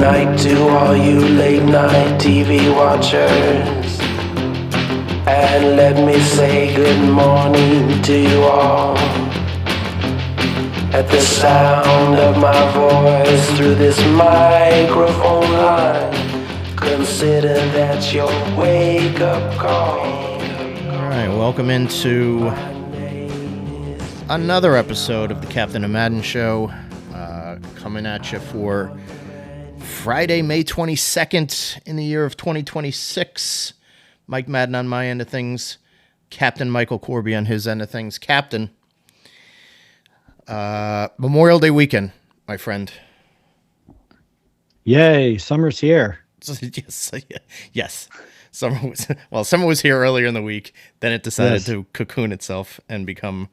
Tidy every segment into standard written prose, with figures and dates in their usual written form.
night to all you late night TV watchers. And let me say good morning to you all. At the sound of my voice through this microphone line, consider that your wake-up call. All right, welcome into another episode of the Captain of Madden Show, coming at you for Friday, May 22nd in the year of 2026. Mike Madden on my end of things, Captain Michael Corby on his end of things. Captain, Memorial Day weekend, my friend. Yay, summer's here. Yes. Summer was here earlier in the week. Then it decided to cocoon itself and become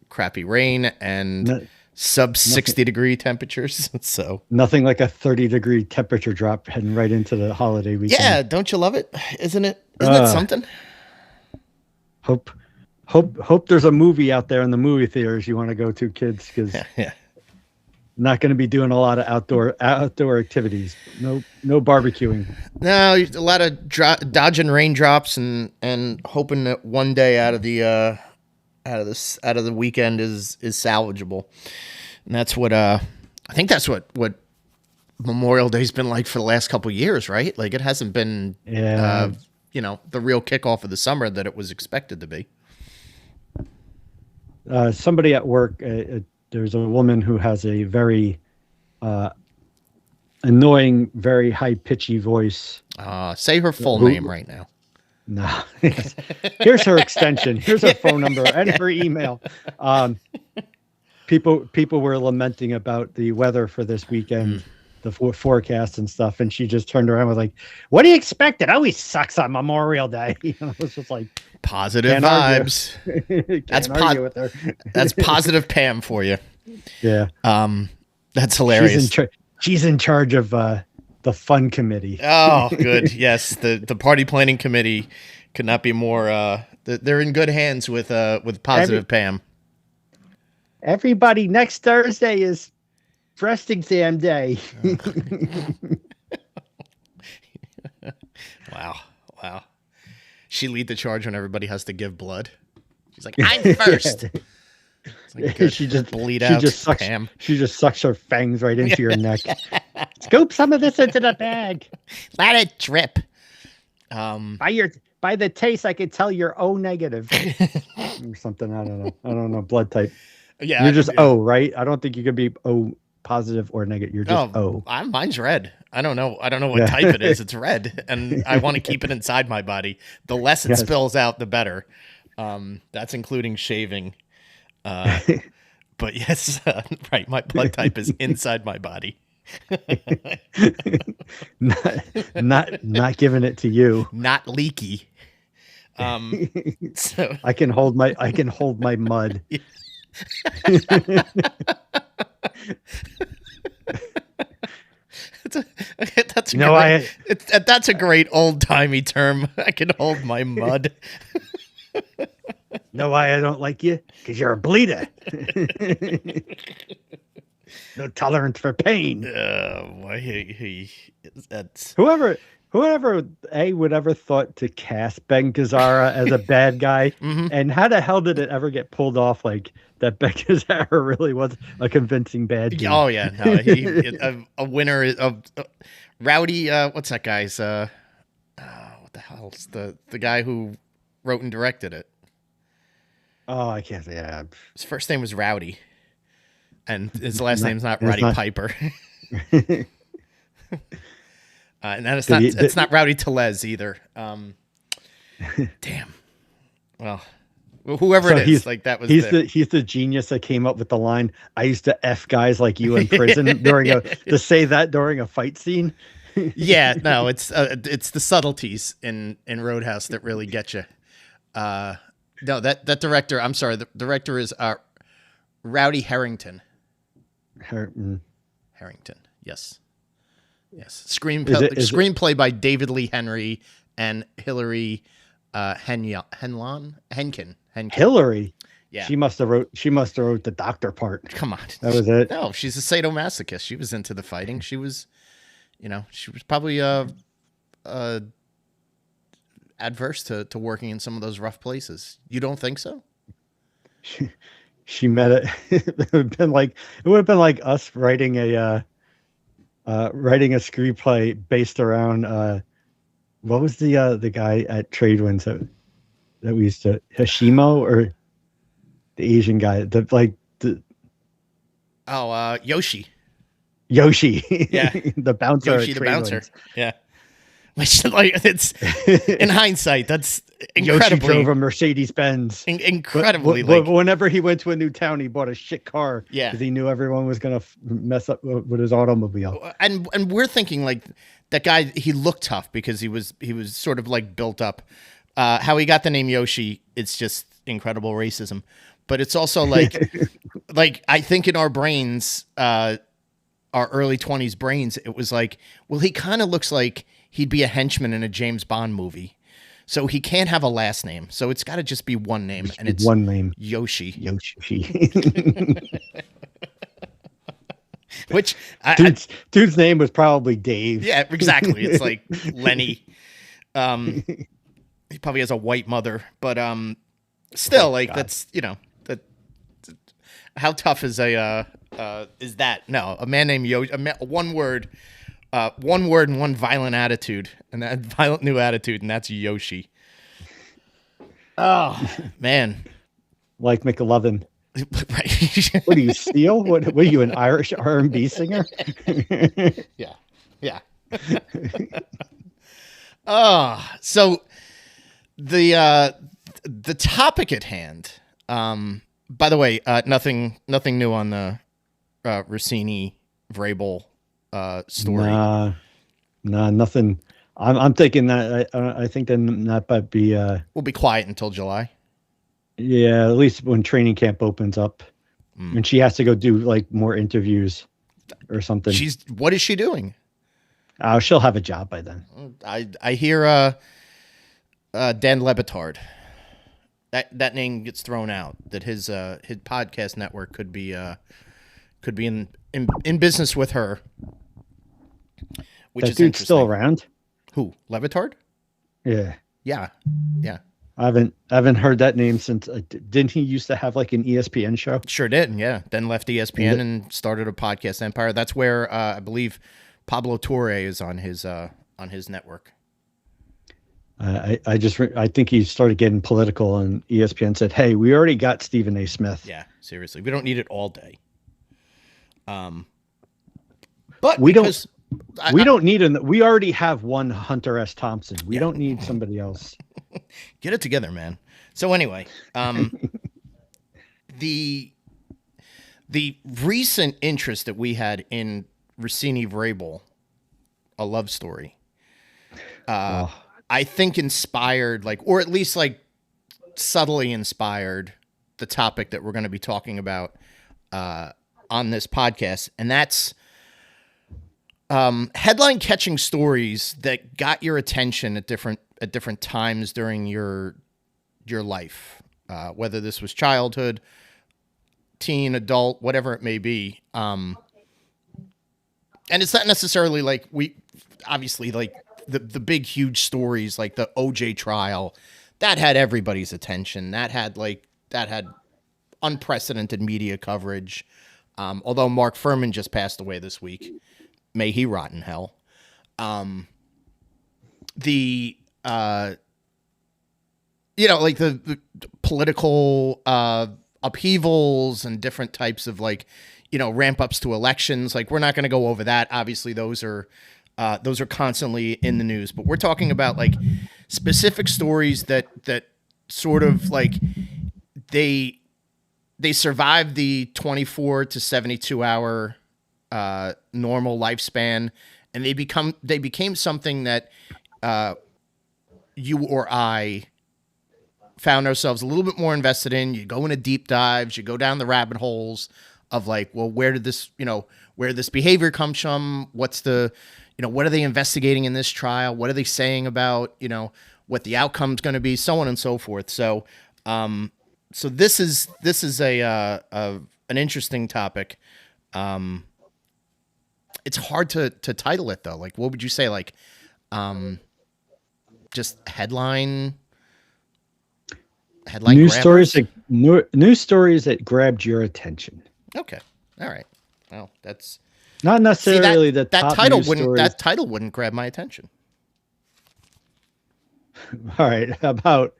crappy rain and sub 60 degree temperatures. So nothing like a 30-degree temperature drop heading right into the holiday weekend. Yeah, don't you love it? Isn't it something? Hope there's a movie out there in the movie theaters you want to go to, kids, because not going to be doing a lot of outdoor activities. No barbecuing. No, a lot of dodging raindrops and hoping that one day out of the weekend is salvageable. And that's what I think that's what Memorial Day's been like for the last couple of years, right? Like it hasn't been the real kickoff of the summer that it was expected to be. Somebody at work, there's a woman who has a very annoying, very high-pitchy voice. Say her full name right now. No. Here's her extension. Here's her phone number and her email. People were lamenting about the weather for this weekend, the forecast and stuff, and she just turned around with like, "What do you expect? It always sucks on Memorial Day." It was just like positive vibes. With her. That's positive Pam for you. Yeah. That's hilarious. She's in charge of the fun committee. Oh, good. Yes, the party planning committee could not be more. They're in good hands with positive Pam. Everybody, next Thursday is breast exam day. Wow. She lead the charge when everybody has to give blood. She's like, I'm first. Like, she just bleed out. Pam. She just sucks her fangs right into your neck. Scoop some of this into the bag. Let it drip. By the taste, I could tell you're O negative or something. I don't know. Blood type. Yeah, you're just O, right? I don't think you could be O positive or negative. You're just O. Mine's red. I don't know what type it is. It's red, and I want to keep it inside my body. The less it spills out, the better. That's including shaving. But yes, right. My blood type is inside my body. not giving it to you. Not leaky. So I can hold my mud. That's a great old timey term. I can hold my mud. Know why I don't like you? Because you're a bleeder. No tolerance for pain. That's whoever would ever thought to cast Ben Gazzara as a bad guy, and how the hell did it ever get pulled off like that? Ben Gazzara really was a convincing bad guy. Oh yeah, no, a winner of Rowdy. What's that guy's? What the hell's the guy who wrote and directed it? Oh, I can't say. Yeah. His first name was Rowdy, and his last name's not Roddy Piper. And then it's not Rowdy Tellez either. Damn. Well, whoever it is, he's the genius that came up with the line. I used to F guys like you in prison to say that during a fight scene. Yeah, no, it's the subtleties in Roadhouse that really get you. No, that director. I'm sorry. The director is Rowdy Harrington. Harrington. Yes. Screenplay by David Lee Henry and Hillary Henkin. Hillary. Yeah. She must have wrote the doctor part. Come on. That was it. No, she's a sadomasochist. She was into the fighting. She was, she was probably adverse to working in some of those rough places. You don't think so? She met it. It would have been like us writing a screenplay based around what was the guy at Tradewinds that we used to, Hashimo, or the Asian guy, Yoshi. Yoshi. Yeah. The bouncer. Yoshi the bouncer. Yeah. Which, it's in hindsight, that's incredibly. Yoshi drove a Mercedes Benz. Incredibly, whenever he went to a new town, he bought a shit car. Yeah, because he knew everyone was gonna mess up with his automobile. And we're thinking like that guy. He looked tough because he was sort of like built up. How he got the name Yoshi, it's just incredible racism. But it's also like, I think in our brains, our early 20s brains, it was like, well, he kind of looks like he'd be a henchman in a James Bond movie. So he can't have a last name. So it's got to just be one name. And it's one name. Yoshi. Yoshi. Which dude's name was probably Dave. Yeah, exactly. It's like Lenny. He probably has a white mother, but still, like, God. That's that. How tough is is that? No, a man named Yoshi. One word and one violent attitude, and that violent new attitude, and that's Yoshi. Oh man, like McLovin. Right. What do you steal? What are you, an Irish R&B singer? Yeah. So the topic at hand. By the way, nothing new on the Rossini Vrabel story. Nah, nothing. I'm thinking that I think that might be. We'll be quiet until July. Yeah, at least when training camp opens up, and she has to go do like more interviews or something. What is she doing? She'll have a job by then. I hear Dan Lebitard. That name gets thrown out. That his podcast network could be in business with her. Which that is dude's still around. Who? Lebitard? Yeah. I haven't heard that name since. Didn't he used to have like an ESPN show? Sure did. Yeah. Then left ESPN and started a podcast empire. That's where I believe Pablo Torre is on his network. I think he started getting political, and ESPN said, "Hey, we already got Stephen A. Smith." Yeah, seriously, we don't need it all day. But we don't. We don't need we already have one Hunter S. Thompson. We don't need somebody else. Get it together, man. So anyway, the recent interest that we had in Rossini Vrabel, A Love Story, I think inspired, or at least subtly inspired, the topic that we're going to be talking about on this podcast, and that's headline catching stories that got your attention at different times during your life, whether this was childhood, teen, adult, whatever it may be. And it's not necessarily the big huge stories like the OJ trial that had everybody's attention. That had unprecedented media coverage. Although Mark Furman just passed away this week. May he rot in hell. The political upheavals and different types of ramp ups to elections. We're not going to go over that. Obviously, those are constantly in the news. But we're talking about specific stories that sort of they survived the 24 to 72 hour normal lifespan, and they became something that you or I found ourselves a little bit more invested in. You go into deep dives, you go down the rabbit holes of where did this behavior come from? What's what are they investigating in this trial? What are they saying about, what the outcome's going to be, so on and so forth. So, so this is an interesting topic. Um, it's hard to title it though. Like, what would you say? Like, just headline News stories grabbers. news stories that grabbed your attention. Okay, all right. Well, that's Not see necessarily the that top title news wouldn't stories. that title wouldn't grab my attention. All right, how about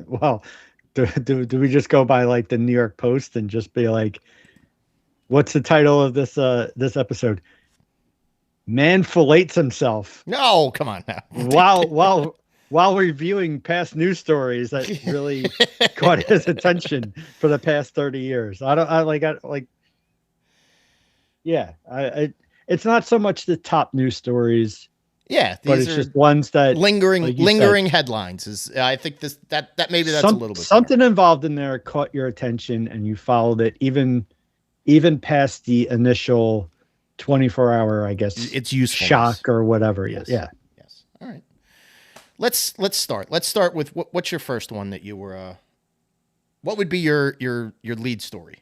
well, do we just go by like the New York Post and just be like, what's the title of this episode? Man fillets himself No, come on now. while reviewing past news stories that really caught his attention for the past 30 years. It's not so much the top news stories, Yeah, but these it's are just ones that lingering headlines. Is I think that maybe that's a little bit something involved in there caught your attention and you followed it even past the initial 24-hour, I guess, it's useful shock or whatever. Yes. Yeah. Yes. All right. Let's start. Let's start with what's your first one that you were. What would be your lead story?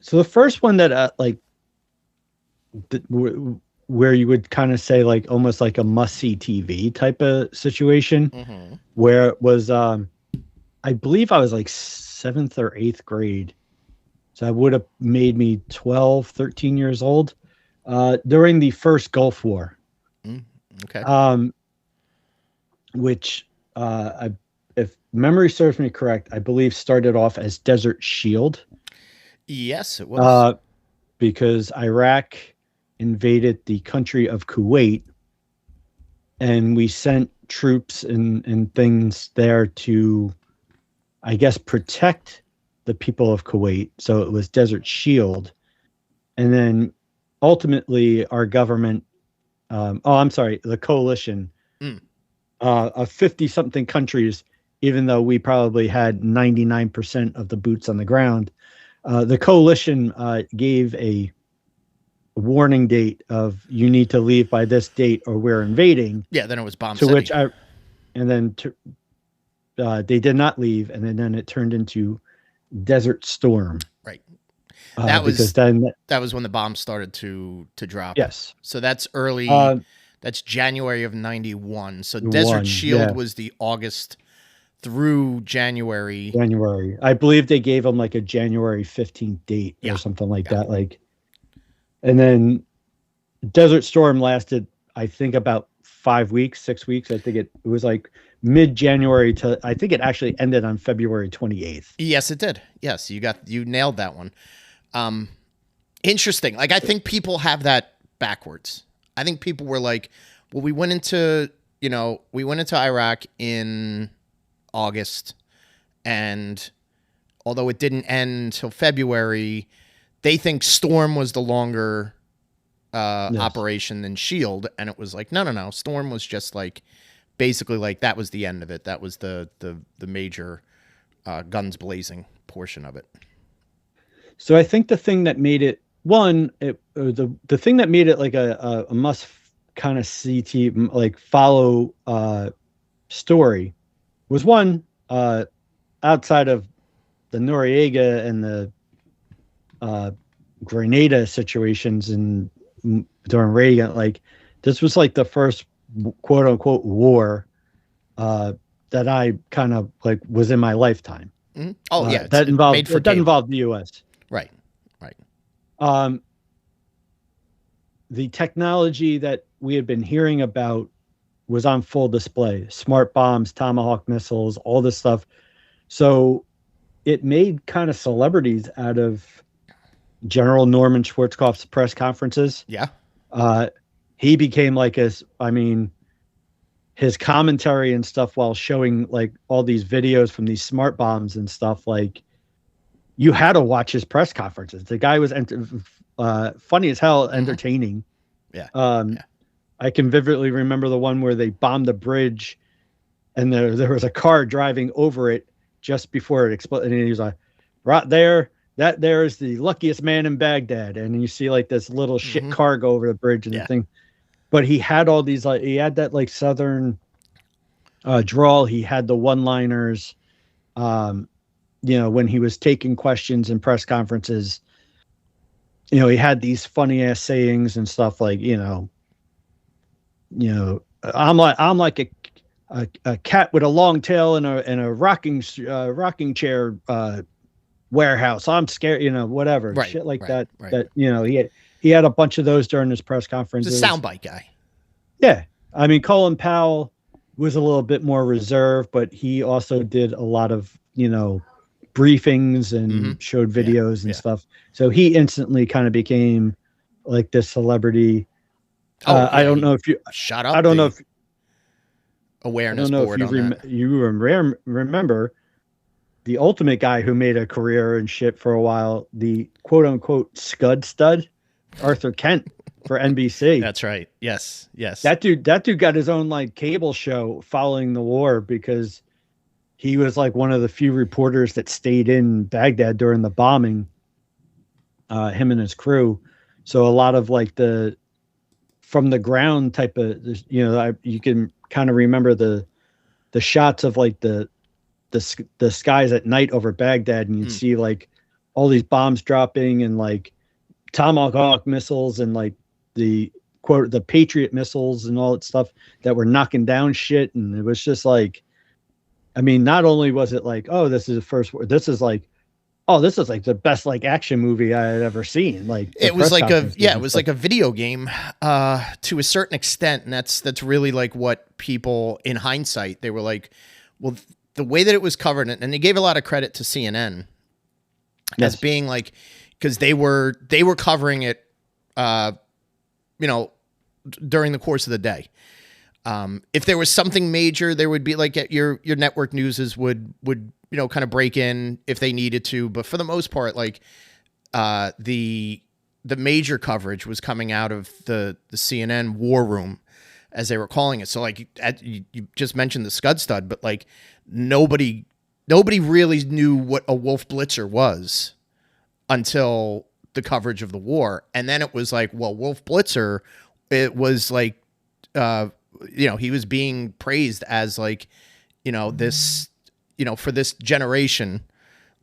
So the first one that where you would kind of say like almost like a must-see TV type of situation, where it was, I believe I was like 7th or 8th grade. So that would have made me 12, 13 years old during the first Gulf War. Okay. Which, if memory serves me correct, I believe started off as Desert Shield. Yes, it was. Because Iraq invaded the country of Kuwait, and we sent troops and things there to, I guess, protect the people of Kuwait. So it was Desert Shield. And then ultimately our government, the coalition of 50 something countries, even though we probably had 99% of the boots on the ground, the coalition gave a warning date of you need to leave by this date or we're invading. Yeah, then it was Bomb to City. which they did not leave, and then it turned into Desert Storm. Right. That was then that was when the bombs started to drop. Yes. So that's early. That's January of 91. So Desert Shield was the August through January. I believe they gave them like a January 15th date or something like that. And then Desert Storm lasted, I think, about 5 weeks, 6 weeks. I think it was like mid-January to, I think it actually ended on February 28th. Yes, it did. Yes, you nailed that one. Interesting. Like, I think people have that backwards. I think people were like, well, we went into Iraq in August, and although it didn't end until February, they think Storm was the longer operation than Shield, and it was like, no. Storm was just like basically like that was the end of it. That was the major guns blazing portion of it. So I think the thing that made it the thing that made it like a must kind of see like follow story was one, outside of the Noriega and the Grenada situations and during Reagan, like this was like the first quote unquote war that I kind of like was in my lifetime. Mm-hmm. Oh yeah, that involved the U.S. Right. The technology that we had been hearing about was on full display. Smart bombs, Tomahawk missiles, all this stuff. So it made kind of celebrities out of General Norman Schwarzkopf's press conferences. Yeah. He became like his commentary and stuff while showing like all these videos from these smart bombs and stuff, like you had to watch his press conferences. The guy was funny as hell, entertaining. Yeah. I can vividly remember the one where they bombed the bridge and there was a car driving over it just before it exploded. And he was like, right there, that there is the luckiest man in Baghdad. And you see like this little shit car go over the bridge and the thing. But he had all these, like, he had that like Southern drawl. He had the one-liners. When he was taking questions in press conferences, he had these funny ass sayings and stuff like, I'm like a cat with a long tail and a rocking chair warehouse. I'm scared, whatever Right, shit like right, that. right. That he had a bunch of those during his press He's a conferences. soundbite guy. Yeah, I mean, Colin Powell was a little bit more reserved, but he also did a lot of briefings and showed videos and stuff. So he instantly kind of became like this celebrity. I don't know if you shut up. I don't know if awareness board on that. you remember the ultimate guy who made a career and shit for a while, the quote unquote scud stud, Arthur Kent for NBC. That's right. Yes. That dude got his own like cable show following the war because he was like one of the few reporters that stayed in Baghdad during the bombing. Him and his crew. So a lot of like the from the ground type of, you can kind of remember the shots of like the skies at night over Baghdad, and you'd see like all these bombs dropping and like Tomahawk missiles and like the Patriot missiles and all that stuff that were knocking down shit. And it was just like, I mean, not only was it like, oh, this is the first, this is like the best like action movie I had ever seen. Like it was like like a video game to a certain extent. And that's really like what people in hindsight, they were like, well, the way that it was covered, and they gave a lot of credit to CNN as being like, because they were covering it, during the course of the day. If there was something major, there would be like your network newses would kind of break in if they needed to. But for the most part, like the major coverage was coming out of the CNN war room, as they were calling it. So like you just mentioned the Scud Stud, but like nobody really knew what a Wolf Blitzer was until the coverage of the war. And then it was like, well, Wolf Blitzer, it was like, he was being praised as like, this, for this generation,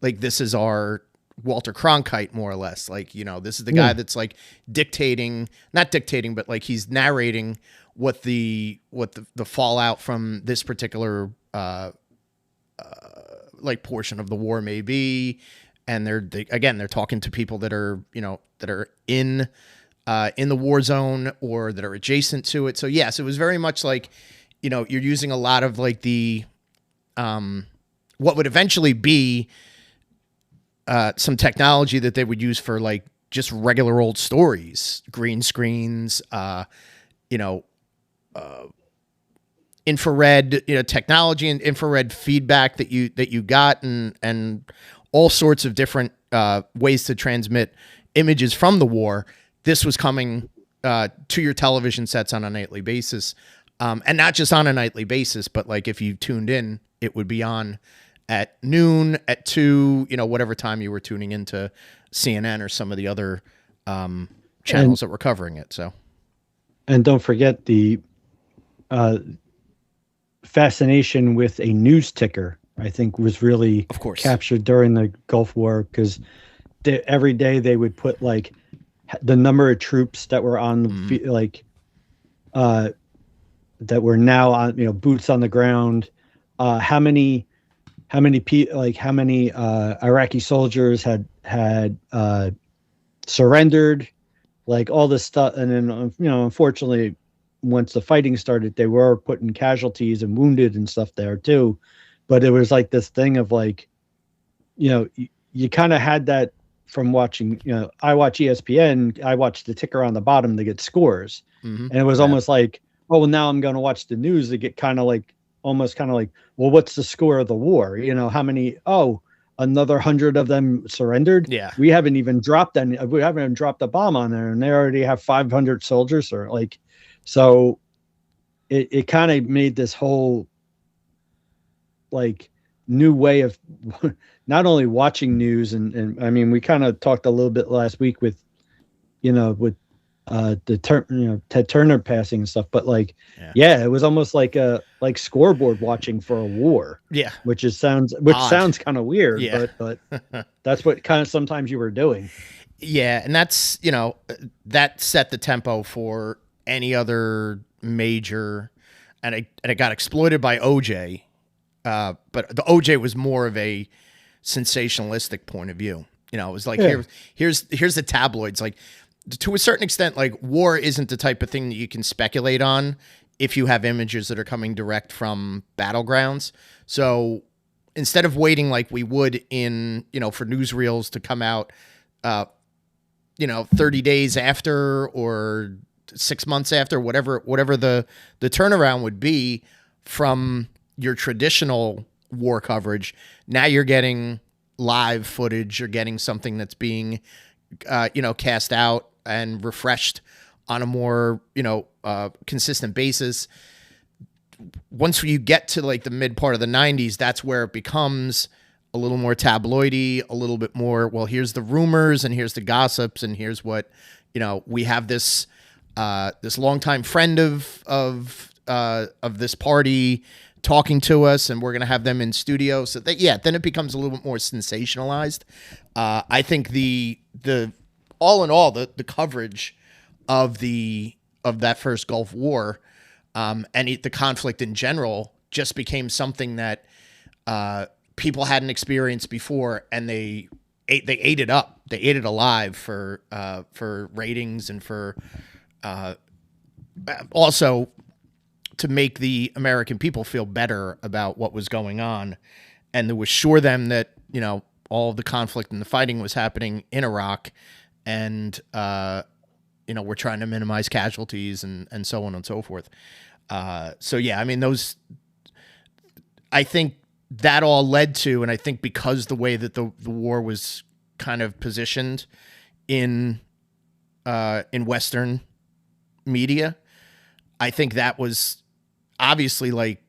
like this is our Walter Cronkite, more or less. Like, this is the guy that's like not dictating, but like he's narrating what the fallout from this particular like portion of the war may be. And they're talking to people that are in the war zone or that are adjacent to it. So yes, it was very much like, you're using a lot of like the, what would eventually be some technology that they would use for like just regular old stories, green screens, infrared, technology and infrared feedback that you got and all sorts of different ways to transmit images from the war. This was coming to your television sets on a nightly basis. And not just on a nightly basis, but like if you tuned in, it would be on at noon, at 2, whatever time you were tuning into CNN or some of the other channels that were covering it. So, and don't forget the fascination with a news ticker, I think, was really, of course, captured during the Gulf War, because every day they would put like the number of troops that were on the that were now on, boots on the ground, how many Iraqi soldiers had surrendered, like all this stuff. And then, unfortunately, once the fighting started, they were putting casualties and wounded and stuff there too. But it was like this thing of like, you kind of had that from watching, I watch ESPN, I watch the ticker on the bottom to get scores. And it was almost like, oh, well, now I'm going to watch the news to get almost kind of like, well, what's the score of the war? How many, another 100 of them surrendered. Yeah. We haven't even dropped a bomb on there, and they already have 500 soldiers, or like, so it kind of made this whole like new way of not only watching news and I mean, we kind of talked a little bit last week with the Ted Turner passing and stuff, but like, yeah, it was almost like a scoreboard watching for a war. Yeah. Which sounds kind of weird, Yeah. but that's what kind of sometimes you were doing. Yeah, and that's, that set the tempo for any other major, and it got exploited by OJ. But the OJ was more of a sensationalistic point of view. It was like, here's the tabloids. Like, to a certain extent, like, war isn't the type of thing that you can speculate on if you have images that are coming direct from battlegrounds. So instead of waiting like we would in, for newsreels to come out, 30 days after or 6 months after, whatever the turnaround would be from your traditional war coverage, now you're getting live footage. You're getting something that's being, cast out and refreshed on a more, consistent basis. Once you get to like the mid part of the 90s, that's where it becomes a little more tabloidy, a little bit more, well, here's the rumors and here's the gossips and here's what, we have this longtime friend of this party talking to us, and we're going to have them in studio. So that, then it becomes a little bit more sensationalized. I think the all in all, the coverage of that first Gulf War, and the conflict in general just became something that, people hadn't experienced before, and they ate it up. They ate it alive for ratings and for also to make the American people feel better about what was going on, and to assure them that all of the conflict and the fighting was happening in Iraq, and we're trying to minimize casualties and so on and so forth. So yeah, I mean, I think that all led to, and I think because the way that the war was kind of positioned in Western media, I think that was obviously, like,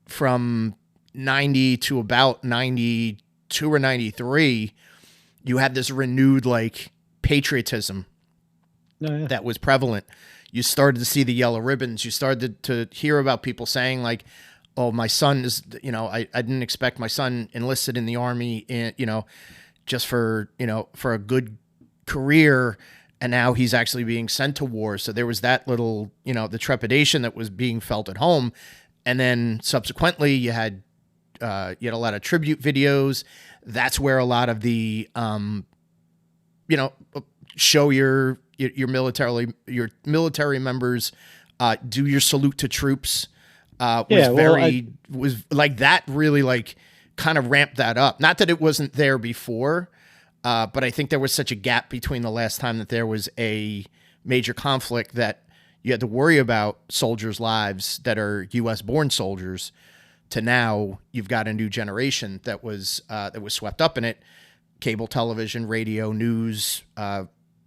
from 90 to about 92 or 93, you had this renewed, like, patriotism that was prevalent. You started to see the yellow ribbons. You started to hear about people saying, like, oh, my son is, I didn't expect my son enlisted in the Army, just for a good career, and now he's actually being sent to war. So there was that little, the trepidation that was being felt at home. And then subsequently you had a lot of tribute videos. That's where a lot of the, show your military members, do your salute to troops, was like that really, like, kind of ramped that up. Not that it wasn't there before, but I think there was such a gap between the last time that there was a major conflict that you had to worry about soldiers' lives that are U.S. born soldiers, to now you've got a new generation that was swept up in it. Cable television, radio, news,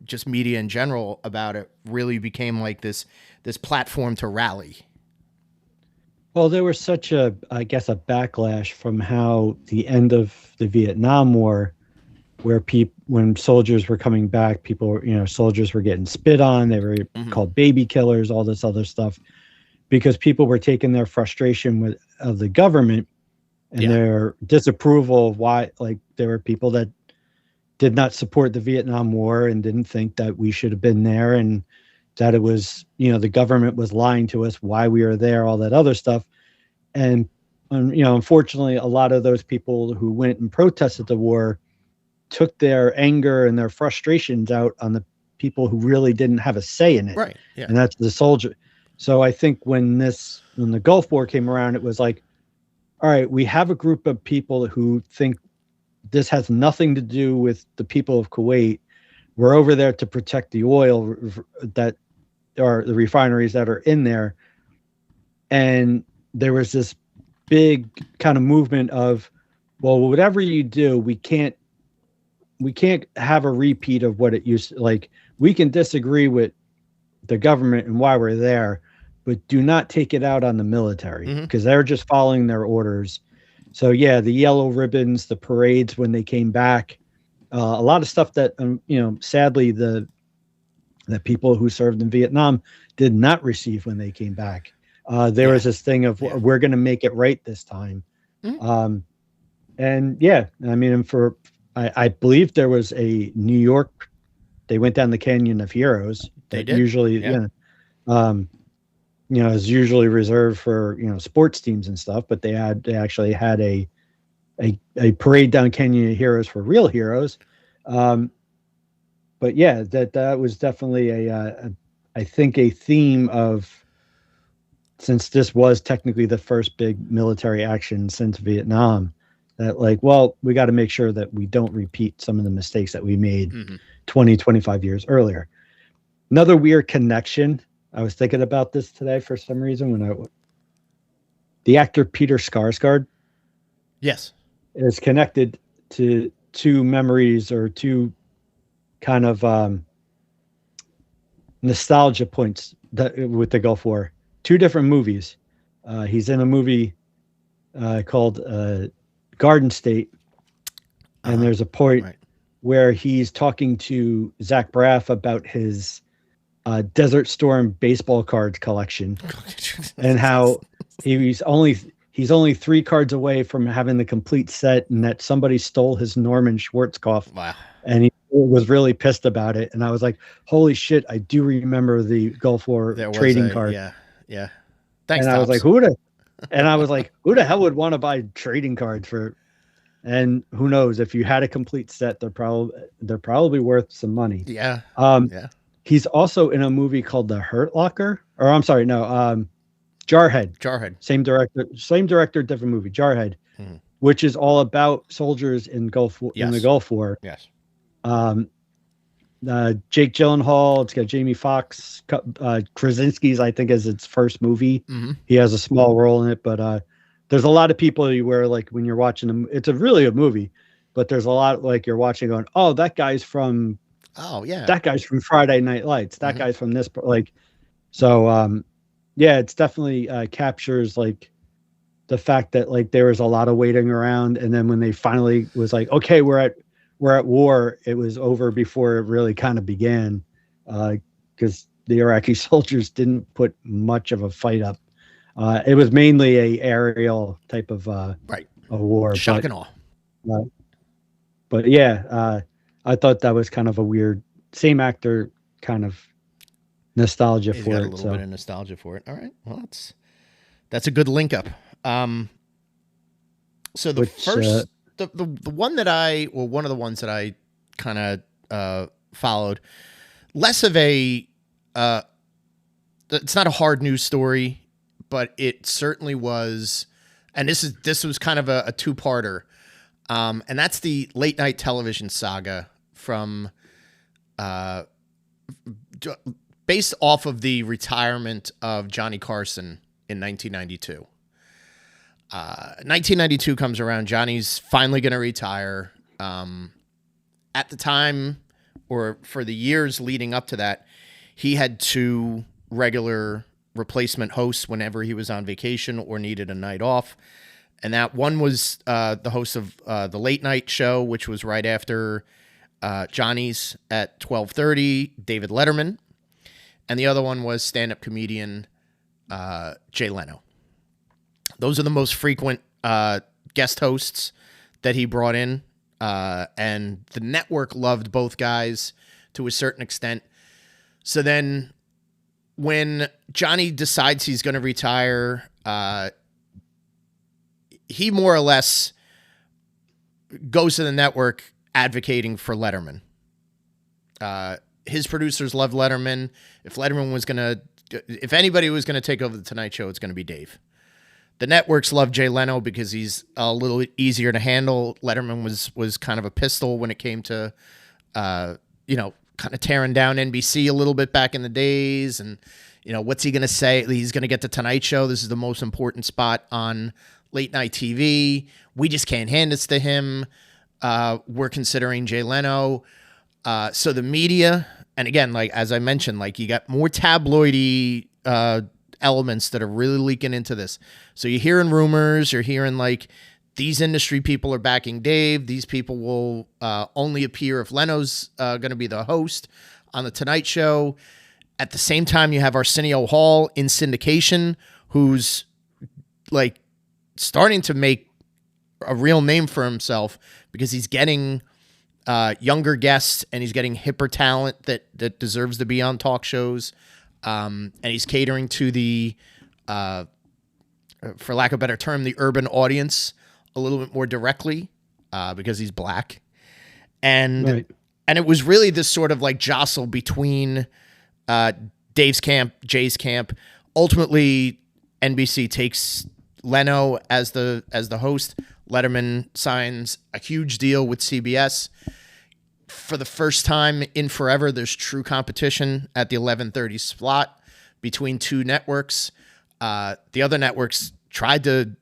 just media in general about it really became like this platform to rally. Well, there was such a backlash from how the end of the Vietnam War, where when soldiers were coming back, soldiers were getting spit on. They were called baby killers, all this other stuff, because people were taking their frustration of the government and their disapproval of why, like, there were people that did not support the Vietnam War and didn't think that we should have been there, and that it was, the government was lying to us why we were there, all that other stuff. And, unfortunately, a lot of those people who went and protested the war took their anger and their frustrations out on the people who really didn't have a say in it. Right. Yeah. And that's the soldier. So I think when the Gulf War came around, it was like, all right, we have a group of people who think this has nothing to do with the people of Kuwait. We're over there to protect the oil that are the refineries that are in there. And there was this big kind of movement of, well, whatever you do, we can't have a repeat of what it used to. Like, we can disagree with the government and why we're there, but do not take it out on the military, because they're just following their orders. So yeah, the yellow ribbons, the parades when they came back, a lot of stuff that, sadly, the that people who served in Vietnam did not receive when they came back. There was this thing of we're going to make it right this time. And yeah, I mean, I believe there was a New York, they went down the Canyon of Heroes. They did. Usually, is usually reserved for, sports teams and stuff, but they actually had a parade down Canyon of Heroes for real heroes. But yeah, that was definitely I think a theme of, since this was technically the first big military action since Vietnam, that we got to make sure that we don't repeat some of the mistakes that we made 20, 25 years earlier. Another weird connection. I was thinking about this today for some reason the actor Peter Skarsgård. Yes. Is connected to two memories or two kind of nostalgia points with the Gulf War. Two different movies. He's in a movie called Garden State, and there's a point where he's talking to Zach Braff about his Desert Storm baseball cards collection, and how he's only 3 cards away from having the complete set, and that somebody stole his Norman Schwarzkopf. Wow. And he was really pissed about it. And I was like, holy shit, I do remember the Gulf War trading card. Yeah. Thanks, and I was like, who the hell would want to buy trading cards for? And who knows, if you had a complete set, they're probably worth some money. Yeah. He's also in a movie called The Hurt Locker, or I'm sorry, no, Jarhead. Same director, different movie, Jarhead, which is all about soldiers in the Gulf War. Yes. Jake Gyllenhaal. It's got Jamie Foxx. Krasinski's, I think, is its first movie. He has a small role in it, but there's a lot of people where, like, when you're watching them, it's really a movie, but there's a lot like you're watching going, oh, that guy's from Friday Night Lights. That guy's from this, it's definitely captures like the fact that like there was a lot of waiting around, and then when they finally was like, okay, we're at war, it was over before it really kind of began, because the Iraqi soldiers didn't put much of a fight up. It was mainly a aerial type of a war. Shock and awe. But yeah, I thought that was kind of a weird, same actor, kind of nostalgia He's for got it. A little bit of nostalgia for it. All right. Well, that's a good link up. So the first, the one that one of the ones that I kind of followed, less of a, it's not a hard news story, but it certainly was, and this was kind of a two-parter, and that's the late night television saga from, based off of the retirement of Johnny Carson in 1992. 1992 comes around. Johnny's finally going to retire. At the time, or for the years leading up to that, he had 2 regular replacement hosts whenever he was on vacation or needed a night off. And that one was the host of the late night show, which was right after Johnny's at 12:30, David Letterman. And the other one was stand-up comedian Jay Leno. Those are the most frequent guest hosts that he brought in. And the network loved both guys to a certain extent. So then when Johnny decides he's going to retire, he more or less goes to the network advocating for Letterman. His producers loved Letterman. If anybody was going to take over the Tonight Show, it's going to be Dave. The networks love Jay Leno because he's a little easier to handle. Letterman was kind of a pistol when it came to, kind of tearing down NBC a little bit back in the days. And, what's he going to say? He's going to get the Tonight Show. This is the most important spot on late night TV. We just can't hand this to him. We're considering Jay Leno. So the media, and again, like, as I mentioned, like, you got more tabloidy, elements that are really leaking into this. So you're hearing rumors, you're hearing like these industry people are backing Dave. These people will only appear if Leno's going to be the host on the Tonight Show. At the same time, you have Arsenio Hall in syndication, who's like starting to make a real name for himself because he's getting younger guests and he's getting hipper talent that deserves to be on talk shows. And he's catering to the, for lack of a better term, the urban audience a little bit more directly because he's black. And Right. and it was really this sort of like jostle between Dave's camp, Jay's camp. Ultimately, NBC takes Leno as the host. Letterman signs a huge deal with CBS. For the first time in forever, there's true competition at the 11:30 slot between two networks. The other networks tried to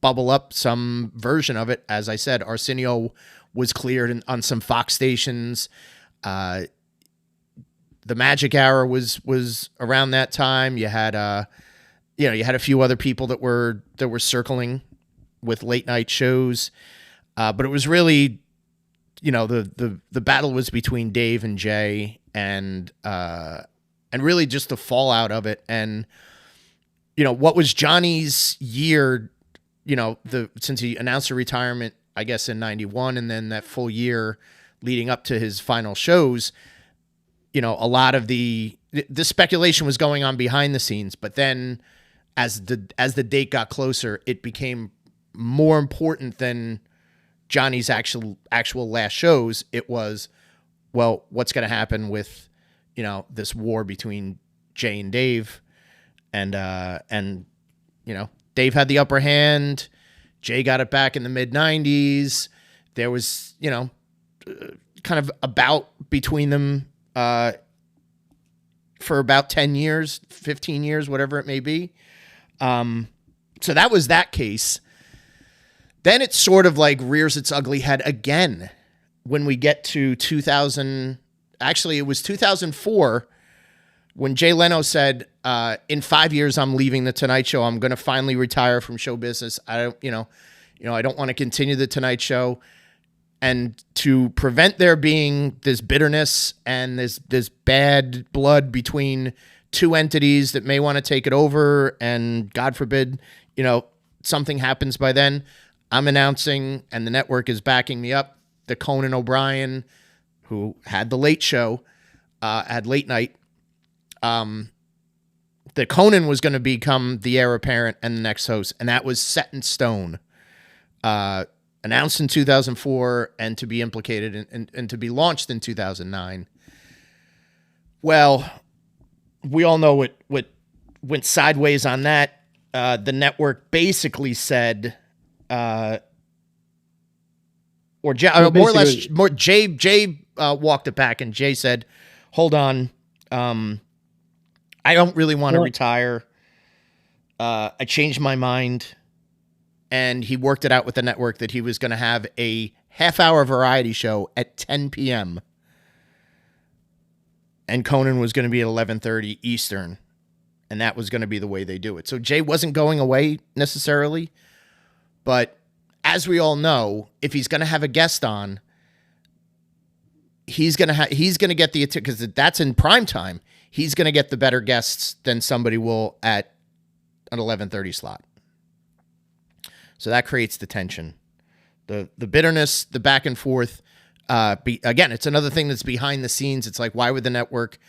bubble up some version of it. As I said, Arsenio was cleared on some Fox stations. The Magic Hour was around that time. You had you had a few other people that were circling with late night shows, but it was really, the battle was between Dave and Jay, and really just the fallout of it. And what was Johnny's year, since he announced a retirement, I guess in 91, and then that full year leading up to his final shows, a lot of the speculation was going on behind the scenes. But then as the date got closer, it became more important than Johnny's actual last shows. It was, well, what's going to happen with, this war between Jay and Dave, and Dave had the upper hand. Jay got it back in the mid 90s. There was, kind of a bout between them, for about 10 years, 15 years, whatever it may be. So that was that case. Then it sort of like rears its ugly head again when we get to 2000. Actually, it was 2004 when Jay Leno said, in 5 years, I'm leaving the Tonight Show. I'm going to finally retire from show business. I don't want to continue the Tonight Show. And to prevent there being this bitterness and this bad blood between two entities that may want to take it over, and God forbid, something happens by then, I'm announcing, and the network is backing me up, the Conan O'Brien, who had the Late Show, had Late Night. The Conan was going to become the heir apparent and the next host, and that was set in stone. Announced in 2004 and to be implicated and to be launched in 2009. Well, we all know what went sideways on that. The network basically said, Jay walked it back, and Jay said, "Hold on, I don't really want to retire. I changed my mind." And he worked it out with the network that he was going to have a half-hour variety show at 10 p.m. And Conan was going to be at 11:30 Eastern. And that was going to be the way they do it. So Jay wasn't going away necessarily. But as we all know, if he's going to have a guest on, he's going to get the, because that's in prime time, he's going to get the better guests than somebody will at an 11:30 slot. So that creates the tension, the bitterness, the back and forth. Again, it's another thing that's behind the scenes. It's like, why would the network,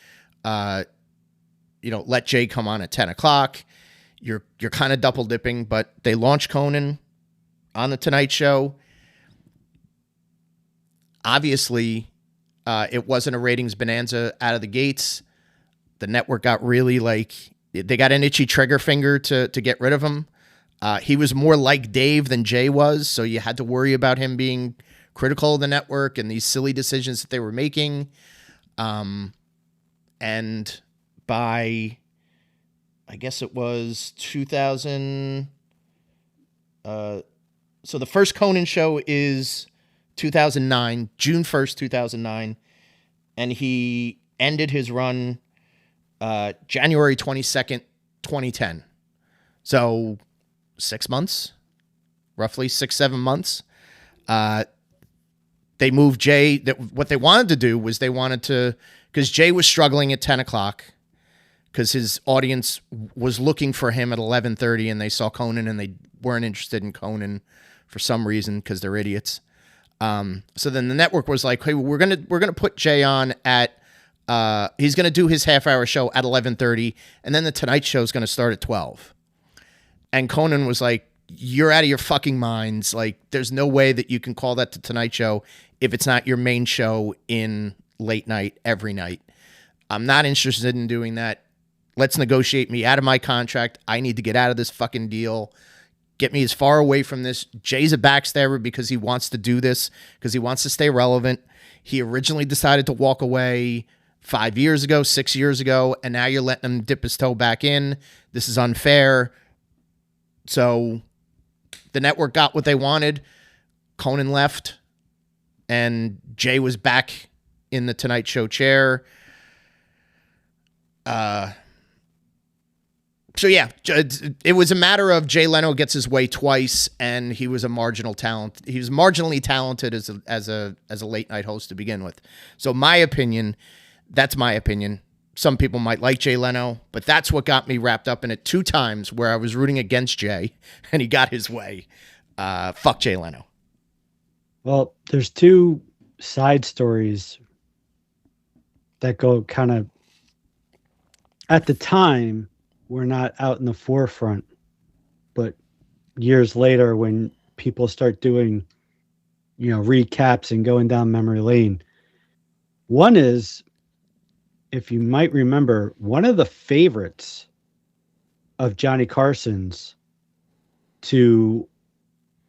let Jay come on at 10 o'clock? You're kind of double dipping, but they launched Conan on the Tonight Show. Obviously, it wasn't a ratings bonanza out of the gates. The network got really they got an itchy trigger finger to get rid of him. He was more like Dave than Jay was, so you had to worry about him being critical of the network and these silly decisions that they were making. And by, I guess it was 2000. So the first Conan show is 2009, June 1st, 2009. And he ended his run January 22nd, 2010. So 6 months, roughly 6-7 months. They moved Jay. What they wanted to do was because Jay was struggling at 10 o'clock because his audience was looking for him at 11:30, and they saw Conan, and they weren't interested in Conan for some reason because they're idiots. So then the network was like, "Hey, we're gonna put Jay on at he's gonna do his half-hour show at 11:30, and then the Tonight Show is gonna start at 12." And Conan was like, "You're out of your fucking minds! Like, there's no way that you can call that the Tonight Show if it's not your main show in late night every night. I'm not interested in doing that. Let's negotiate me out of my contract. I need to get out of this fucking deal. Get me as far away from this." Jay's a backstabber because he wants to do this, because he wants to stay relevant. He originally decided to walk away 5 years ago, 6 years ago, and now you're letting him dip his toe back in. This is unfair. So the network got what they wanted. Conan left, and Jay was back in the Tonight Show chair. So yeah, it was a matter of Jay Leno gets his way twice, and he was a marginal talent. He was marginally talented as a late night host to begin with. So that's my opinion. Some people might like Jay Leno, but that's what got me wrapped up in it 2 times where I was rooting against Jay, and he got his way. Fuck Jay Leno. Well, there's 2 side stories that go kind of, at the time, were not out in the forefront, but years later when people start doing, recaps and going down memory lane. One is, if you might remember, one of the favorites of Johnny Carson's to,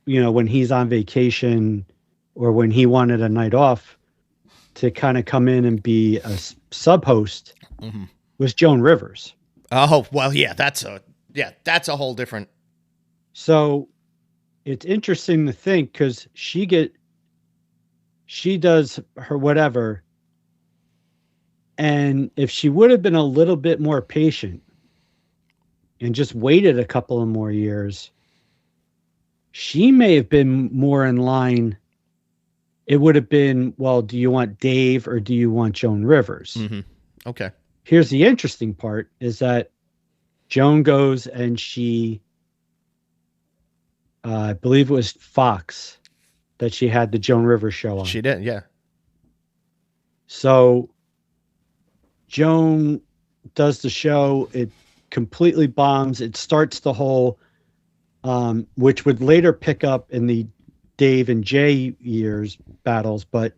when he's on vacation or when he wanted a night off to kind of come in and be a sub-host, was Joan Rivers. Oh, well, yeah, that's a whole different. So it's interesting to think, because she does her whatever. And if she would have been a little bit more patient and just waited a couple of more years, she may have been more in line. It would have been, well, do you want Dave or do you want Joan Rivers? Mm-hmm. Okay. Here's the interesting part, is that Joan goes and she, I believe it was Fox that she had the Joan Rivers show on. She did, yeah. So Joan does the show. It completely bombs. It starts the whole, which would later pick up in the Dave and Jay years battles. But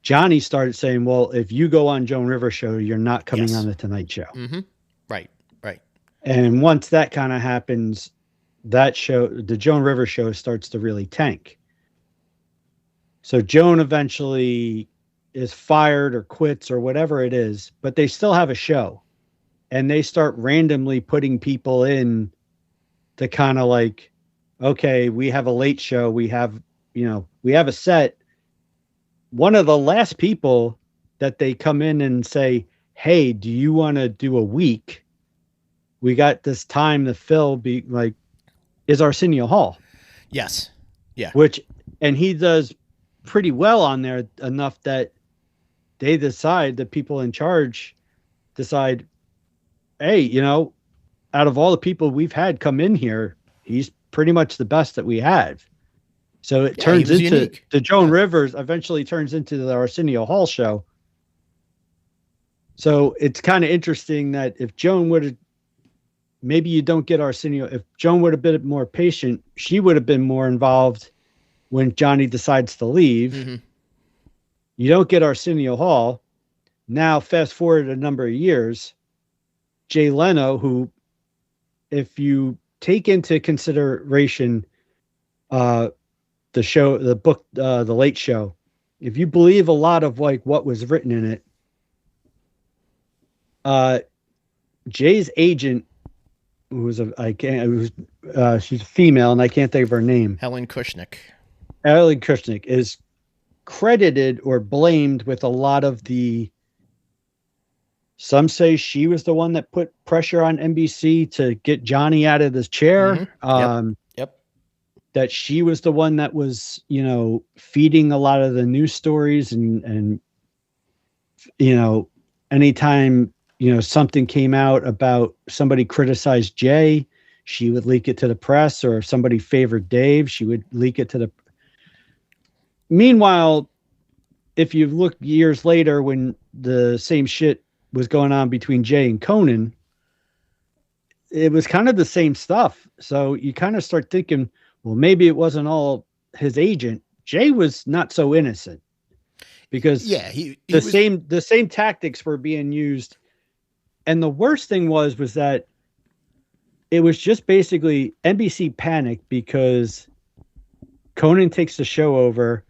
Johnny started saying, well, if you go on Joan Rivers show, you're not coming on the Tonight Show. Mm-hmm. Right. And once that kind of happens, that show, the Joan Rivers show, starts to really tank. So Joan eventually is fired or quits or whatever it is, but they still have a show, and they start randomly putting people in to kind of like, okay, we have a late show. We have a set. One of the last people that they come in and say, hey, do you want to do a week? We got this time to fill, is Arsenio Hall. Yes. Yeah. And he does pretty well on there, enough that the people in charge decide, hey, out of all the people we've had come in here, he's pretty much the best that we have. So it turns into unique. The Joan Rivers eventually turns into the Arsenio Hall show. So it's kind of interesting that if Joan would have, maybe you don't get Arsenio, if Joan would have been more patient, she would have been more involved when Johnny decides to leave. Mm-hmm. You don't get Arsenio Hall. Now, fast forward a number of years, Jay Leno, who, if you take into consideration the show, the book, The Late Show, if you believe a lot of what was written in it, Jay's agent, she's a female, and I can't think of her name. Helen Kushnick is credited or blamed with a lot of some say she was the one that put pressure on NBC to get Johnny out of this chair. Mm-hmm. Yep. that she was the one that was, feeding a lot of the news stories and anytime, something came out about somebody criticized Jay, she would leak it to the press, or if somebody favored Dave, she would leak it to the. Meanwhile, if you look years later when the same shit was going on between Jay and Conan, it was kind of the same stuff. So you kind of start thinking, well, maybe it wasn't all his agent. Jay was not so innocent, because the same tactics were being used. And the worst thing was that it was just basically NBC panicked because Conan takes the show over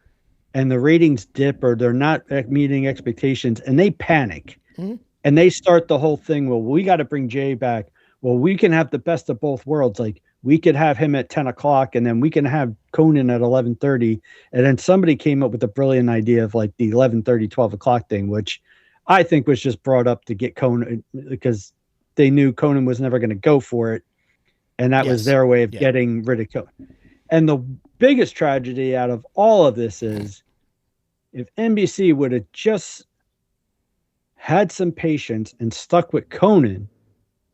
and the ratings dip, or they're not meeting expectations, and they panic. Mm-hmm. And they start the whole thing. Well, we got to bring Jay back. Well, we can have the best of both worlds. Like, we could have him at 10 o'clock and then we can have Conan at 11:30. And then somebody came up with a brilliant idea of like the 11:30, 12 o'clock thing, which I think was just brought up to get Conan, because they knew Conan was never going to go for it. And that was their way of getting rid of Conan. And the biggest tragedy out of all of this is, if NBC would have just had some patience and stuck with Conan,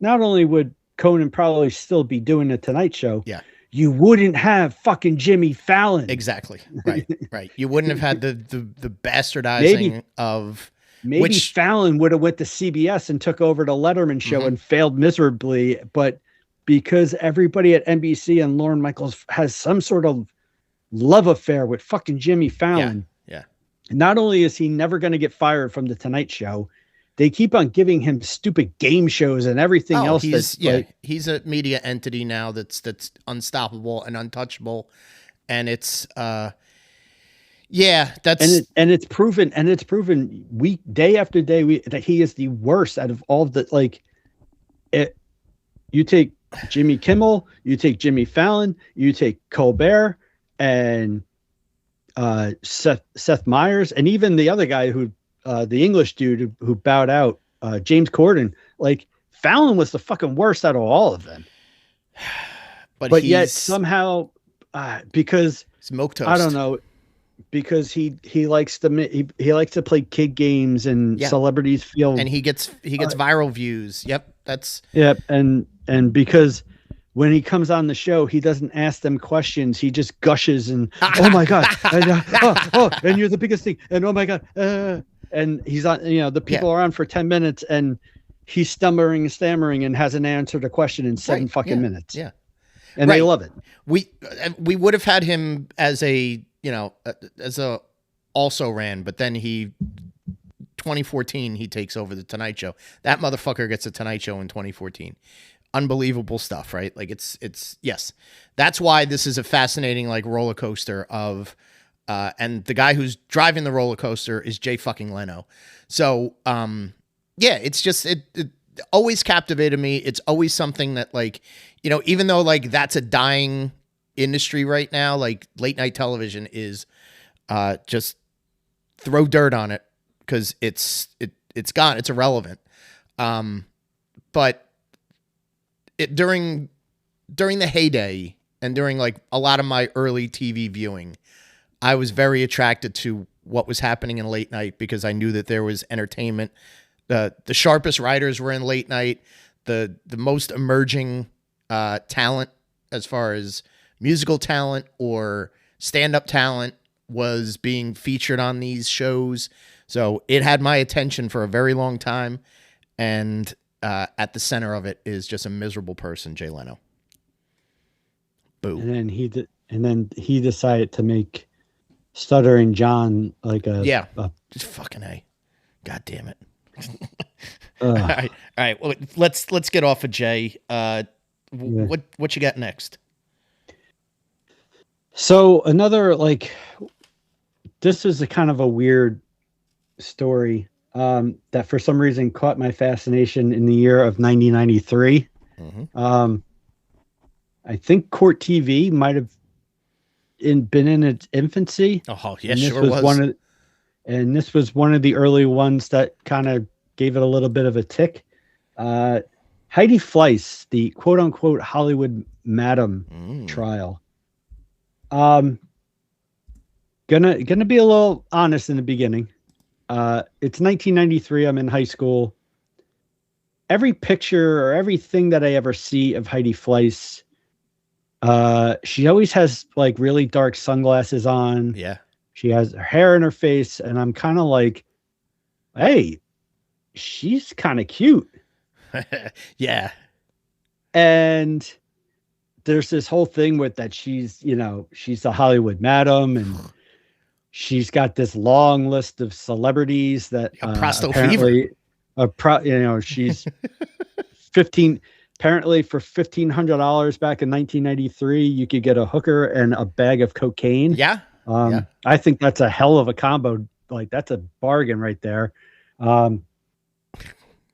not only would Conan probably still be doing the Tonight Show, you wouldn't have fucking Jimmy Fallon. Exactly. Right. You wouldn't have had the bastardizing of maybe Fallon would have went to CBS and took over the Letterman show and failed miserably. But because everybody at NBC and Lorne Michaels has some sort of love affair with fucking Jimmy Fallon. Not only is he never going to get fired from the Tonight Show, they keep on giving him stupid game shows and everything else. He's a media entity now that's unstoppable and untouchable, and it's that's it's proven week day after day that he is the worst out of all of the You take Jimmy Kimmel, you take Jimmy Fallon, you take Colbert and Seth Meyers, and even the other guy who the English dude who bowed out, James Corden. Like, Fallon was the fucking worst out of all of them. But yet somehow, because smoke toast. I don't know, because he likes to play kid games and celebrities feel, and he gets viral views. And because when he comes on the show, he doesn't ask them questions. He just gushes and, oh my God. And, and you're the biggest thing. And oh my God. And he's on, the people are on for 10 minutes and he's stammering and hasn't answered a question in 7 fucking minutes. Yeah. And they love it. We would have had him as a also ran, but then 2014, he takes over the Tonight Show. That motherfucker gets a Tonight Show in 2014. Unbelievable stuff, right? Like, it's that's why this is a fascinating like roller coaster of and the guy who's driving the roller coaster is Jay fucking Leno. So it's just it always captivated me. It's always something that, like, even though like that's a dying industry right now, like late night television is just throw dirt on it because it's gone, it's irrelevant. But during the heyday and during like a lot of my early TV viewing, I was very attracted to what was happening in late night because I knew that there was entertainment. The sharpest writers were in late night. The most emerging talent, as far as musical talent or stand-up talent, was being featured on these shows. So it had my attention for a very long time, and at the center of it is just a miserable person, Jay Leno. Boo. And then he decided to make Stuttering John like a just fucking A. God damn it. All right. Well, let's get off of Jay. What you got next? So another, like, this is a kind of a weird story that for some reason caught my fascination in the year of 1993. Mm-hmm. I think Court TV might have been in its infancy. Oh, yes, sure was. And this was one of the early ones that kind of gave it a little bit of a tick. Heidi Fleiss, the quote-unquote Hollywood Madam trial. Gonna be a little honest in the beginning. It's 1993. I'm in high school. Every picture or everything that I ever see of Heidi Fleiss, she always has like really dark sunglasses on. Yeah. She has her hair in her face, and I'm kind of like, hey, she's kind of cute. Yeah. And there's this whole thing with that she's the Hollywood madam, and she's got this long list of celebrities that apparently she's 15 apparently for $1,500 back in 1993 you could get a hooker and a bag of cocaine. Yeah. I think that's a hell of a combo. Like, that's a bargain right there.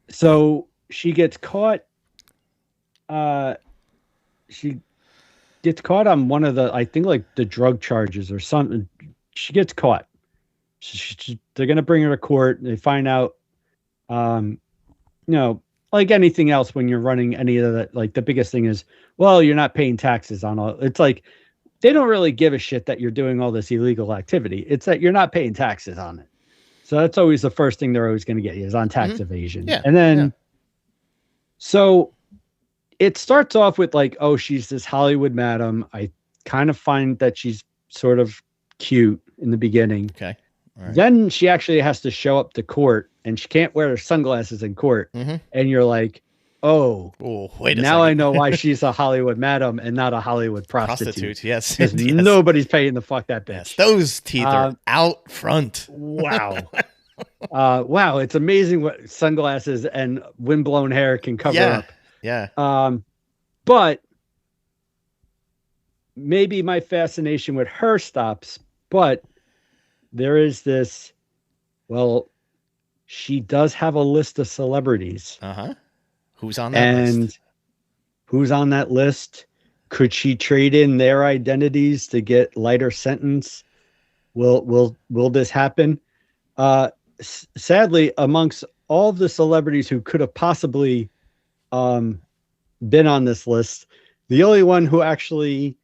So she gets caught. She gets caught on one of the, I think, like the drug charges or something. She gets caught. They're going to bring her to court. They find out, like anything else when you're running any of that, like the biggest thing is, well, you're not paying taxes on all. It's like, they don't really give a shit that you're doing all this illegal activity. It's that you're not paying taxes on it. So that's always the first thing they're always going to get you is on tax evasion. Yeah. And then, so it starts off with like, oh, she's this Hollywood madam. I kind of find that she's sort of cute in the beginning. Okay. All right. Then she actually has to show up to court, and she can't wear her sunglasses in court. And you're like, oh, wait a now second. I know why she's a Hollywood madam and not a Hollywood prostitute. Yes. Because nobody's paying the fuck that bitch. Yes. Those teeth are out front. Wow. Wow. It's amazing what sunglasses and windblown hair can cover up. Yeah. But maybe my fascination with her stops, but there is this, well, she does have a list of celebrities. Who's on that list? And who's on that list? Could she trade in their identities to get lighter sentence? Will this happen? Sadly, amongst all the celebrities who could have possibly been on this list, the only one who actually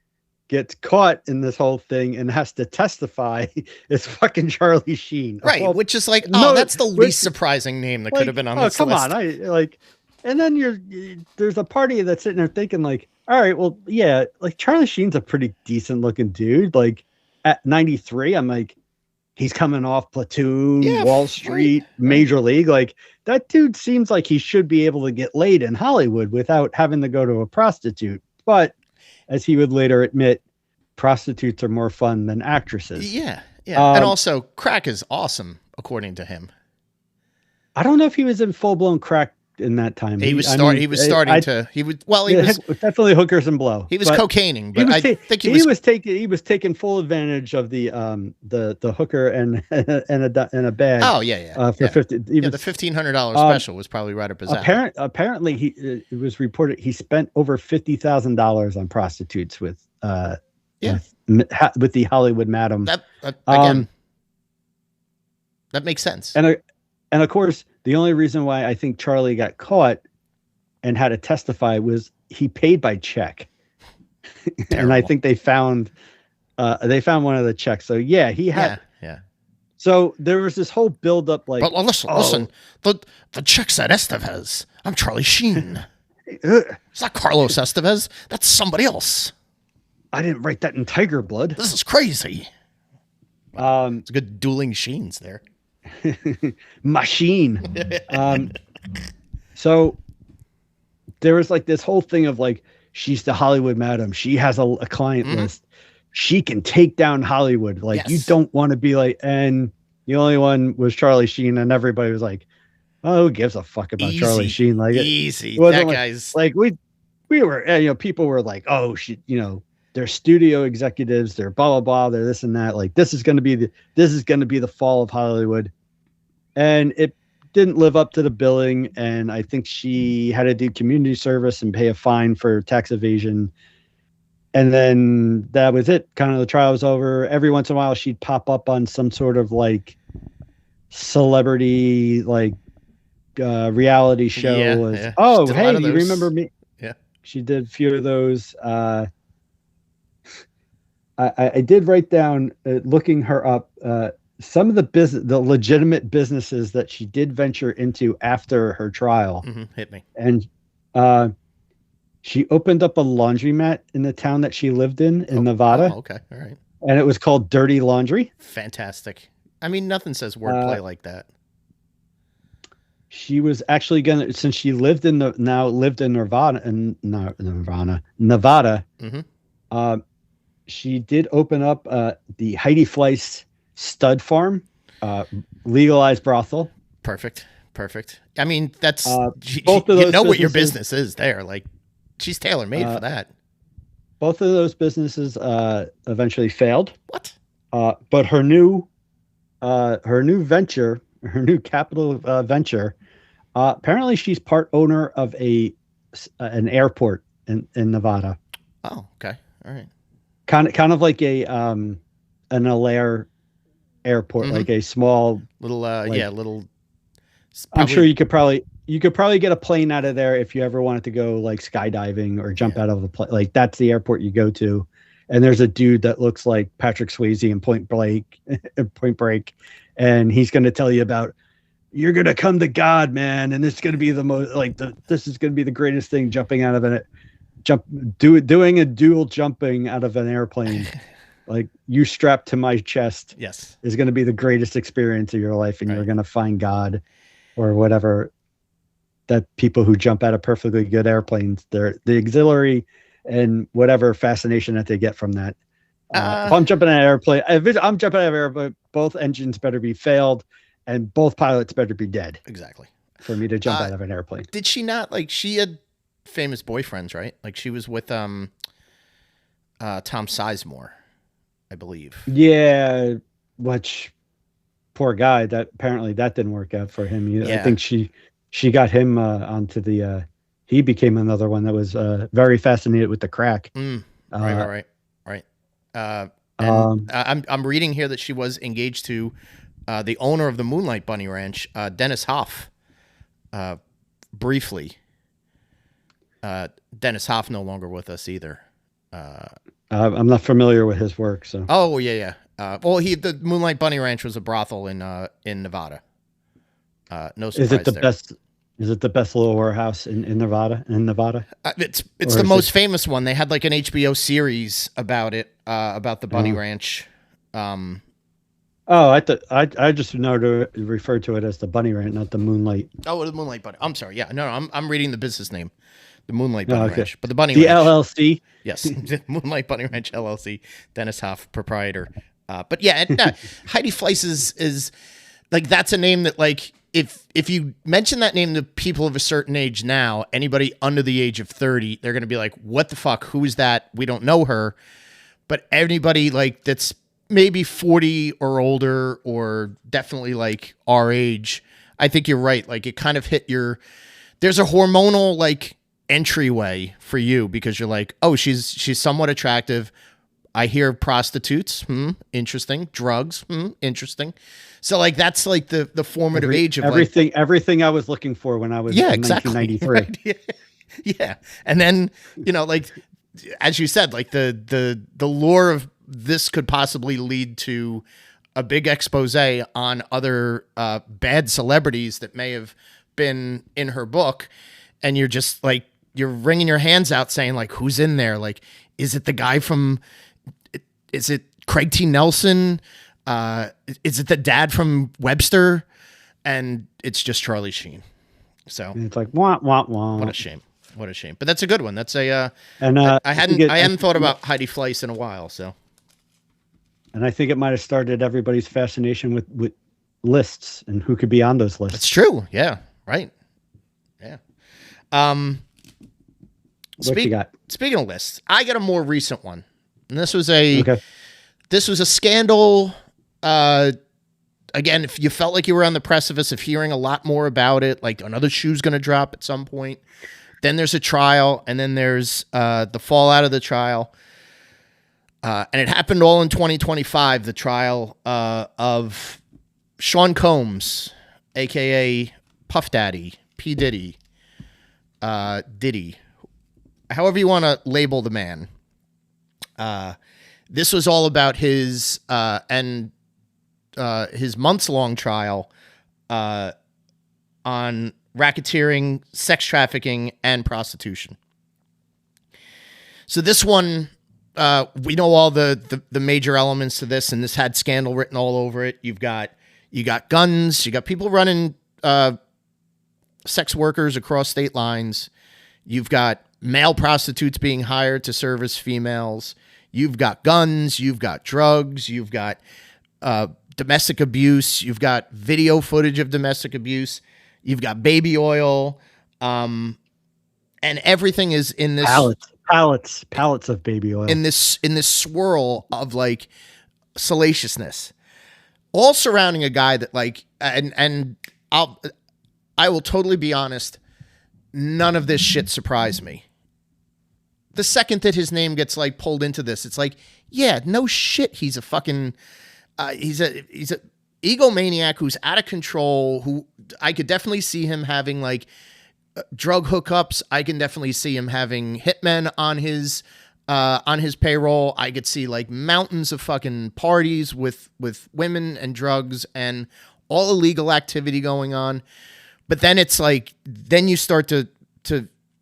gets caught in this whole thing and has to testify is fucking Charlie Sheen. Right, Well, which is like, that's the least surprising name that could have been on this come list. On, and then there's a party that's sitting there thinking like, all right, well, yeah, like Charlie Sheen's a pretty decent looking dude. Like at 93, I'm like, he's coming off Platoon, Wall Street, Major League. Like that dude seems like he should be able to get laid in Hollywood without having to go to a prostitute. But as he would later admit, prostitutes are more fun than actresses. Yeah. And also, crack is awesome, according to him. I don't know if he was in full-blown crack in that time. He was starting to. He was definitely hookers and blow. He was cocaining, but I think he was taking full advantage of the hooker and a bag. Oh yeah. For 50. The $1,500 special was probably right up his alley. Apparently, it was reported he spent over $50,000 on prostitutes with the Hollywood madam. That again, that makes sense. And of course, the only reason why I think Charlie got caught and had to testify was he paid by check. And I think they found one of the checks. So yeah, he had. Yeah. So there was this whole buildup, like. But listen. The check said Estevez. I'm Charlie Sheen. It's not Carlos Estevez. That's somebody else. I didn't write that in Tiger Blood. This is crazy. It's a good dueling Sheens there. Machine. So there was like this whole thing of like, she's the Hollywood madam. She has a client list. She can take down Hollywood. Like you don't want to be like, and the only one was Charlie Sheen, and everybody was like, oh, who gives a fuck about Charlie Sheen? Like easy. That guy's like we were, people were like, oh, they're studio executives, they're blah blah blah, they're this and that. Like this is going to be the fall of Hollywood, and it didn't live up to the billing. And I think she had to do community service and pay a fine for tax evasion. And then that was it. Kind of the trial was over. Every once in a while, she'd pop up on some sort of like celebrity reality show. Oh, hey, you remember me? Yeah, she did a few of those. I did write down, looking her up, some of the legitimate businesses that she did venture into after her trial. Hit me. And uh, she opened up a laundromat in the town that she lived in Nevada. Oh, okay. All right. And it was called Dirty Laundry. Fantastic. I mean, nothing says Uh, wordplay like that. she was actually gonna, since she lived in Nevada, Nevada. Mm-hmm. Uh, she did open up the Heidi Fleiss Stud Farm, legalized brothel. Perfect. I mean, that's Both of you those know what your businesses, business is there. Like, she's tailor made for that. both of those businesses eventually failed. What? But her new venture, her new capital venture, apparently she's part owner of an airport in Nevada. Oh, okay. All right. Kind of like an Alaire airport, like a small little little. I'm sure you could probably get a plane out of there if you ever wanted to go like skydiving or jump out of a plane. Like that's the airport you go to. And there's a dude that looks like Patrick Swayze in Point Break, and he's going to tell you about, you're going to come to God, man, and it's going to be the most this is going to be the greatest thing, jumping out of doing a dual jumping out of an airplane. Like, you strapped to my chest. Yes, is going to be the greatest experience of your life, and you're going to find God, or whatever. That people who jump out of perfectly good airplanes, they're the auxiliary and whatever fascination that they get from that. If I'm jumping out of an airplane, I'm jumping out of an airplane, both engines better be failed, and both pilots better be dead. Exactly. For me to jump out of an airplane. Did she not, like, she had famous boyfriends, right? Like, she was with Tom Sizemore, I believe. Yeah, which poor guy. That apparently that didn't work out for him. Yeah. I think she got him onto the. He became another one that was very fascinated with the crack. Right. I'm reading here that she was engaged to the owner of the Moonlight Bunny Ranch, Dennis Hoff. Briefly. Dennis Hoff no longer with us either. I'm not familiar with his work, so. Oh yeah. Well, the Moonlight Bunny Ranch was a brothel in Nevada. No surprise. Is it the there. best? Is it the best little warehouse in Nevada? It's the most famous one. They had like an HBO series about it, about the Bunny Ranch. Oh, I just know to refer to it as the Bunny Ranch, not the Moonlight. Oh, the Moonlight Bunny. I'm sorry. Yeah, no, I'm reading the business name, the Moonlight Bunny Ranch, but the Bunny the Ranch. LLC. Yes, Moonlight Bunny Ranch LLC. Dennis Hoff, proprietor. But yeah, Heidi Fleiss is like, that's a name that, like, if you mention that name to people of a certain age now, anybody under the age of 30, they're going to be like, what the fuck? Who is that? We don't know her. But anybody like that's maybe 40 or older, or definitely like our age, I think you're right. Like, it kind of hit there's a hormonal like entryway for you, because you're like, oh, she's somewhat attractive. I hear prostitutes. Interesting. Drugs. Interesting. So like, that's like the formative age of everything I was looking for when I was in 1993. Right? Yeah. And then, like, as you said, like the lure of this could possibly lead to a big expose on other bad celebrities that may have been in her book. And you're just like, you're wringing your hands out saying like, who's in there? Like, is it the guy is it Craig T. Nelson? Is it the dad from Webster? And it's just Charlie Sheen. So and it's like, wah, wah, wah. What a shame. But that's a good one. That's a, and I hadn't thought about Heidi Fleiss in a while. So. And I think it might've started everybody's fascination with lists and who could be on those lists. It's true. Yeah. Right. Yeah. What you got? Speaking of lists, I got a more recent one. And this was a scandal. Again, if you felt like you were on the precipice of hearing a lot more about it, like another shoe's going to drop at some point, then there's a trial, and then there's the fallout of the trial. And it happened all in 2025, the trial of Sean Combs, a.k.a. Puff Daddy, P. Diddy, Diddy, however you want to label the man. This was all about his his months-long trial on racketeering, sex trafficking, and prostitution. So this one, we know all the major elements to this, and this had scandal written all over it. You got guns, you got people running sex workers across state lines. You've got male prostitutes being hired to service females. You've got guns. You've got drugs. You've got domestic abuse. You've got video footage of domestic abuse. You've got baby oil. And everything is in this pallets of baby oil in this swirl of like salaciousness, all surrounding a guy that like, and I will totally be honest. None of this shit surprised me. The second that his name gets like pulled into this, it's like, yeah, no shit. He's a fucking, he's a egomaniac who's out of control. Who I could definitely see him having like drug hookups. I can definitely see him having hitmen on his payroll. I could see like mountains of fucking parties with women and drugs and all illegal activity going on. But then it's like, then you start to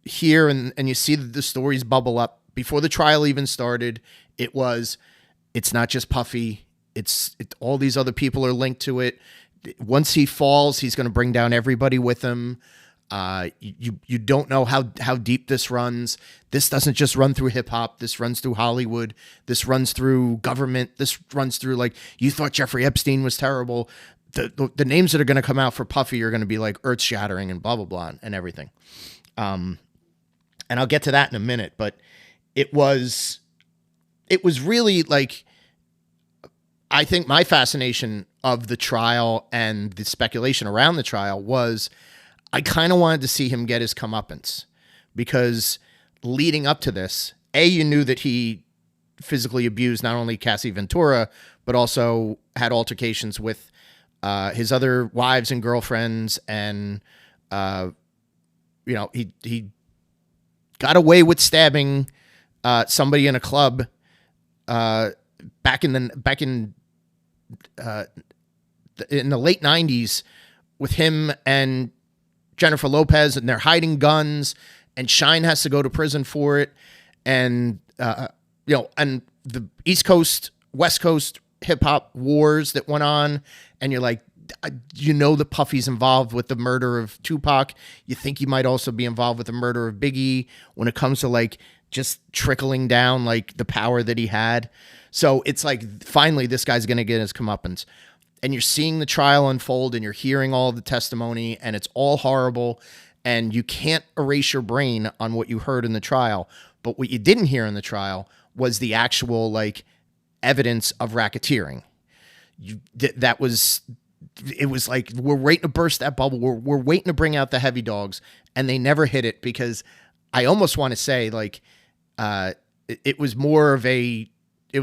hear and you see that the stories bubble up. Before the trial even started, it's not just Puffy. All these other people are linked to it. Once he falls, he's going to bring down everybody with him. You don't know how deep this runs. This doesn't just run through hip hop. This runs through Hollywood. This runs through government. This runs through like, you thought Jeffrey Epstein was terrible. The names that are going to come out for Puffy are going to be like earth shattering and blah, blah, blah, and everything. And I'll get to that in a minute, but it was really like, I think my fascination of the trial and the speculation around the trial was I kind of wanted to see him get his comeuppance, because leading up to this, you knew that he physically abused not only Cassie Ventura, but also had altercations with his other wives and girlfriends, and he got away with stabbing somebody in a club back in the late 90s with him and Jennifer Lopez, and they're hiding guns, and Shine has to go to prison for it, and and the East Coast, West Coast hip hop wars that went on, and you're like, that Puffy's involved with the murder of Tupac. You think he might also be involved with the murder of Biggie when it comes to like just trickling down like the power that he had. So it's like, finally, this guy's going to get his comeuppance. And you're seeing the trial unfold, and you're hearing all of the testimony, and it's all horrible, and you can't erase your brain on what you heard in the trial. But what you didn't hear in the trial was the actual like evidence of racketeering. It was like, we're waiting to burst that bubble. We're waiting to bring out the heavy dogs, and they never hit it, because I almost want to say like it was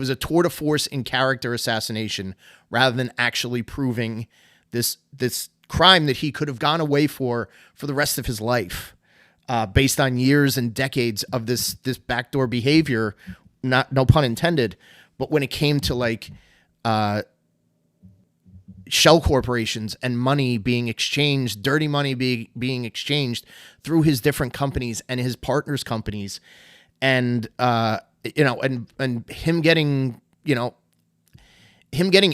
a tour de force in character assassination rather than actually proving this crime that he could have gone away for the rest of his life, based on years and decades of this backdoor behavior, no pun intended. But when it came to like shell corporations and money being exchanged, dirty money being exchanged through his different companies and his partners' companies, and and him getting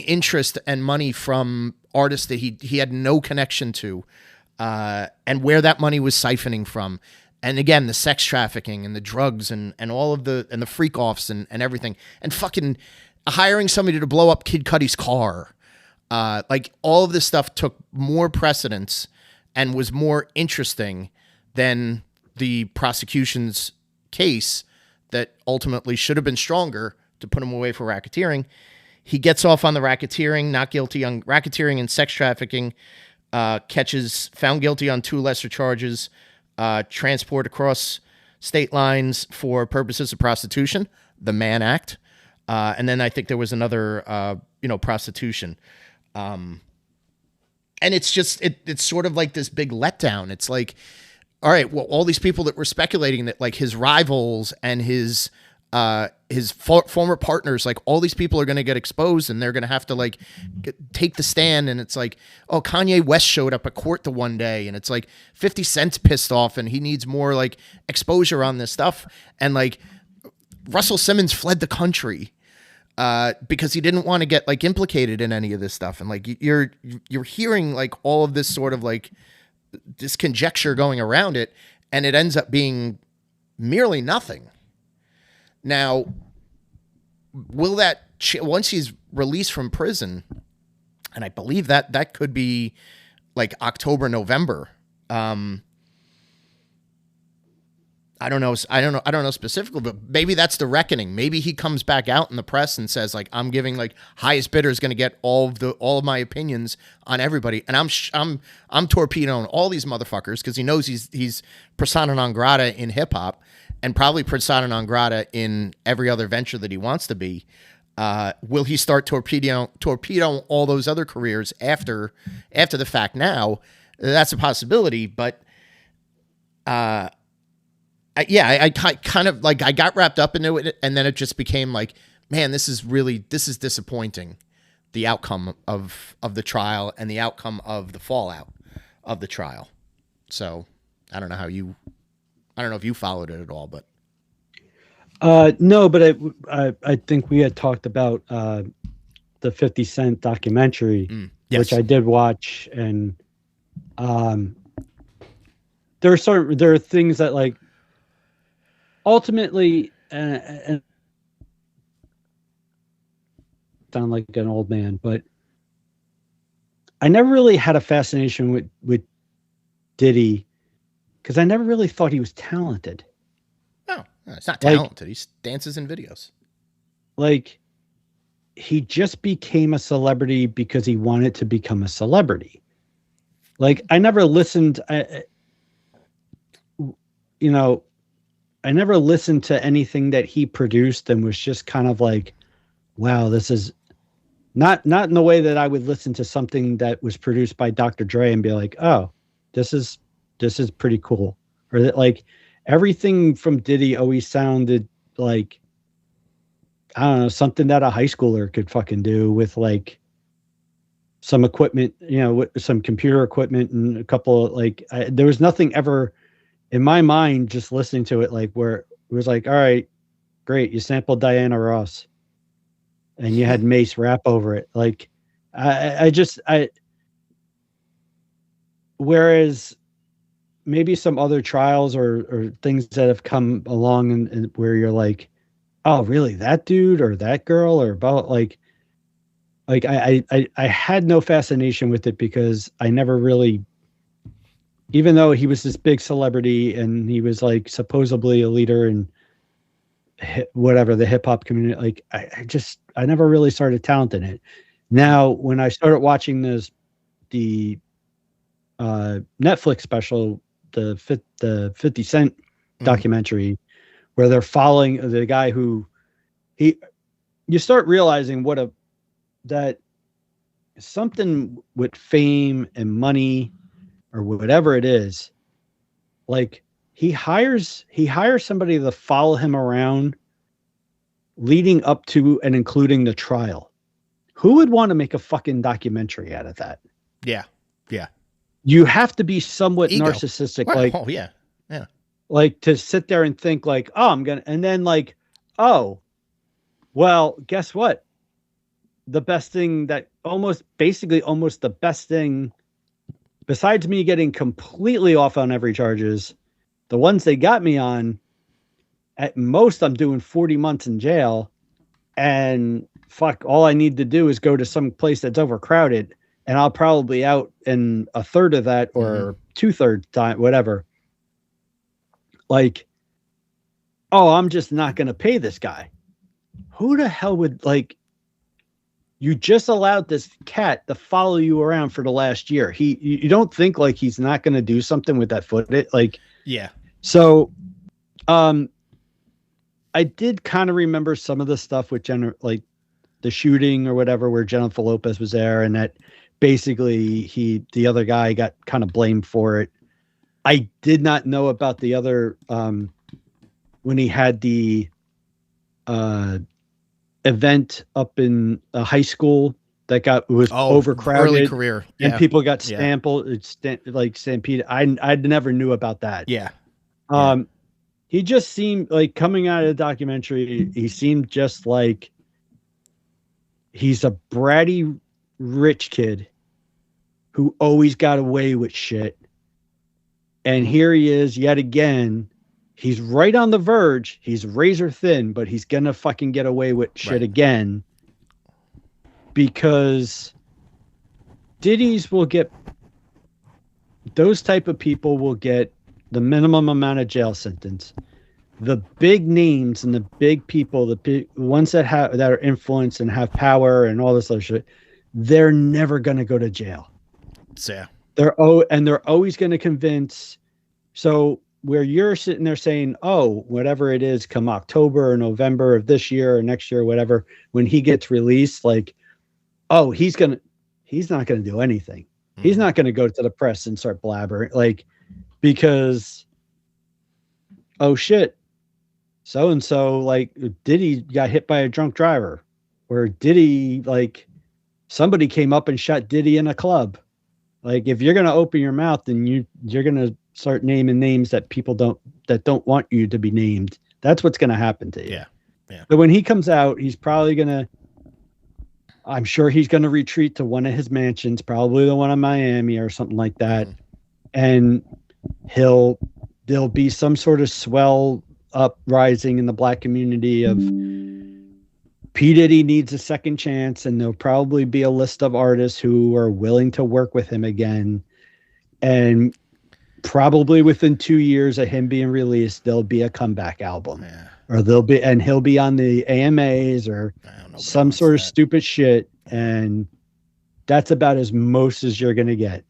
interest and money from artists that he had no connection to, and where that money was siphoning from. And again, the sex trafficking and the drugs and all of the freak offs and everything, and fucking hiring somebody to blow up Kid Cudi's car. Like, all of this stuff took more precedence and was more interesting than the prosecution's case that ultimately should have been stronger to put him away for racketeering. He gets off on the racketeering, not guilty on racketeering and sex trafficking, found guilty on 2 lesser charges, transport across state lines for purposes of prostitution, the Mann Act. And then I think there was another, prostitution. And it's just, it's sort of like this big letdown. It's like, all right, well, all these people that were speculating that like his rivals and his his former partners, like all these people are going to get exposed and they're going to have to like take the stand. And it's like, oh, Kanye West showed up at court the one day and it's like 50 Cent's pissed off and he needs more like exposure on this stuff. And like Russell Simmons fled the country because he didn't want to get like implicated in any of this stuff. And like you're hearing like all of this sort of like this conjecture going around it, and it ends up being merely nothing. Now, will that once he's released from prison, and I believe that could be like October, November. I don't know specifically, but maybe that's the reckoning. Maybe he comes back out in the press and says like, I'm giving like highest bidder is going to get all of my opinions on everybody. And I'm torpedoing all these motherfuckers because he knows he's persona non grata in hip hop and probably persona non grata in every other venture that he wants to be. Will he start torpedoing all those other careers after the fact? Now that's a possibility, but, I kind of like I got wrapped up into it, and then it just became like, man, this is disappointing. The outcome of the trial and the outcome of the fallout of the trial. So I don't know if you followed it at all, but no, but I think we had talked about the 50 Cent documentary, yes. which I did watch, and there are things that like. Ultimately, and sound like an old man, but I never really had a fascination with Diddy because I never really thought he was talented. No, it's not talented. He dances in videos. Like, he just became a celebrity because he wanted to become a celebrity. Like, I never listened. I never listened to anything that he produced and was just kind of like, wow, this is not in the way that I would listen to something that was produced by Dr. Dre and be like, oh, this is pretty cool. Or that like everything from Diddy always sounded like, I don't know, something that a high schooler could fucking do with like some equipment, with some computer equipment and a couple of like, there was nothing ever in my mind, just listening to it, like where it was like, all right, great. You sampled Diana Ross and you had Mace rap over it. Like whereas maybe some other trials or things that have come along and where you're like, oh, really? That dude or that girl or about like I had no fascination with it because I never really, even though he was this big celebrity and he was like supposedly a leader in whatever the hip hop community, like I never really started talented in it. Now, when I started watching the Netflix special, the 50 Cent documentary, where they're following the guy who you start realizing that something with fame and money or whatever it is, like he hires somebody to follow him around leading up to and including the trial. Who would want to make a fucking documentary out of that? Yeah. Yeah. You have to be somewhat Ego. narcissistic. Well, like, oh yeah. Yeah. Like to sit there and think like, oh, and then like, oh, well, guess what? The best thing that almost the best thing, besides me getting completely off on every charges, the ones they got me on, at most I'm doing 40 months in jail, and fuck, all I need to do is go to some place that's overcrowded, and I'll probably out in a third of that or 2/3 time, whatever. Like, oh, I'm just not going to pay this guy. Who the hell would, like, you just allowed this cat to follow you around for the last year. You don't think like he's not going to do something with that footage? Like, yeah. So, I did kind of remember some of the stuff with like the shooting or whatever, where Jennifer Lopez was there, and that basically the other guy got kind of blamed for it. I did not know about the other, when he had the event up in a high school that was overcrowded, early career, and people got stampeded. I never knew about that. Yeah. He just seemed like, coming out of the documentary, he seemed just like he's a bratty rich kid who always got away with shit. And here he is yet again. He's right on the verge. He's razor thin, but he's going to fucking get away with shit again, because Diddy's will get, those type of people will get the minimum amount of jail sentence. The big names and the big people, the ones that are influenced and have power and all this other shit, they're never going to go to jail. Yeah. They're always going to convince. So where you're sitting there saying, oh, whatever it is, come October or November of this year or next year or whatever, when he gets released, like, oh, he's not going to do anything. He's not going to go to the press and start blabbering, like, because, oh shit, so and so, like, Diddy got hit by a drunk driver, or Diddy, like, somebody came up and shot Diddy in a club. Like, if you're going to open your mouth, then you're going to start naming names that people don't want you to be named. That's what's going to happen to you. Yeah. Yeah. But when he comes out, he's probably going to, I'm sure he's going to retreat to one of his mansions, probably the one in Miami or something like that. And there'll be some sort of swell uprising in the black community of P. Diddy needs a second chance, and there'll probably be a list of artists who are willing to work with him again. And probably within 2 years of him being released, there'll be a comeback album. Yeah. Or and he'll be on the AMAs or some sort of stupid shit. And that's about as most as you're going to get.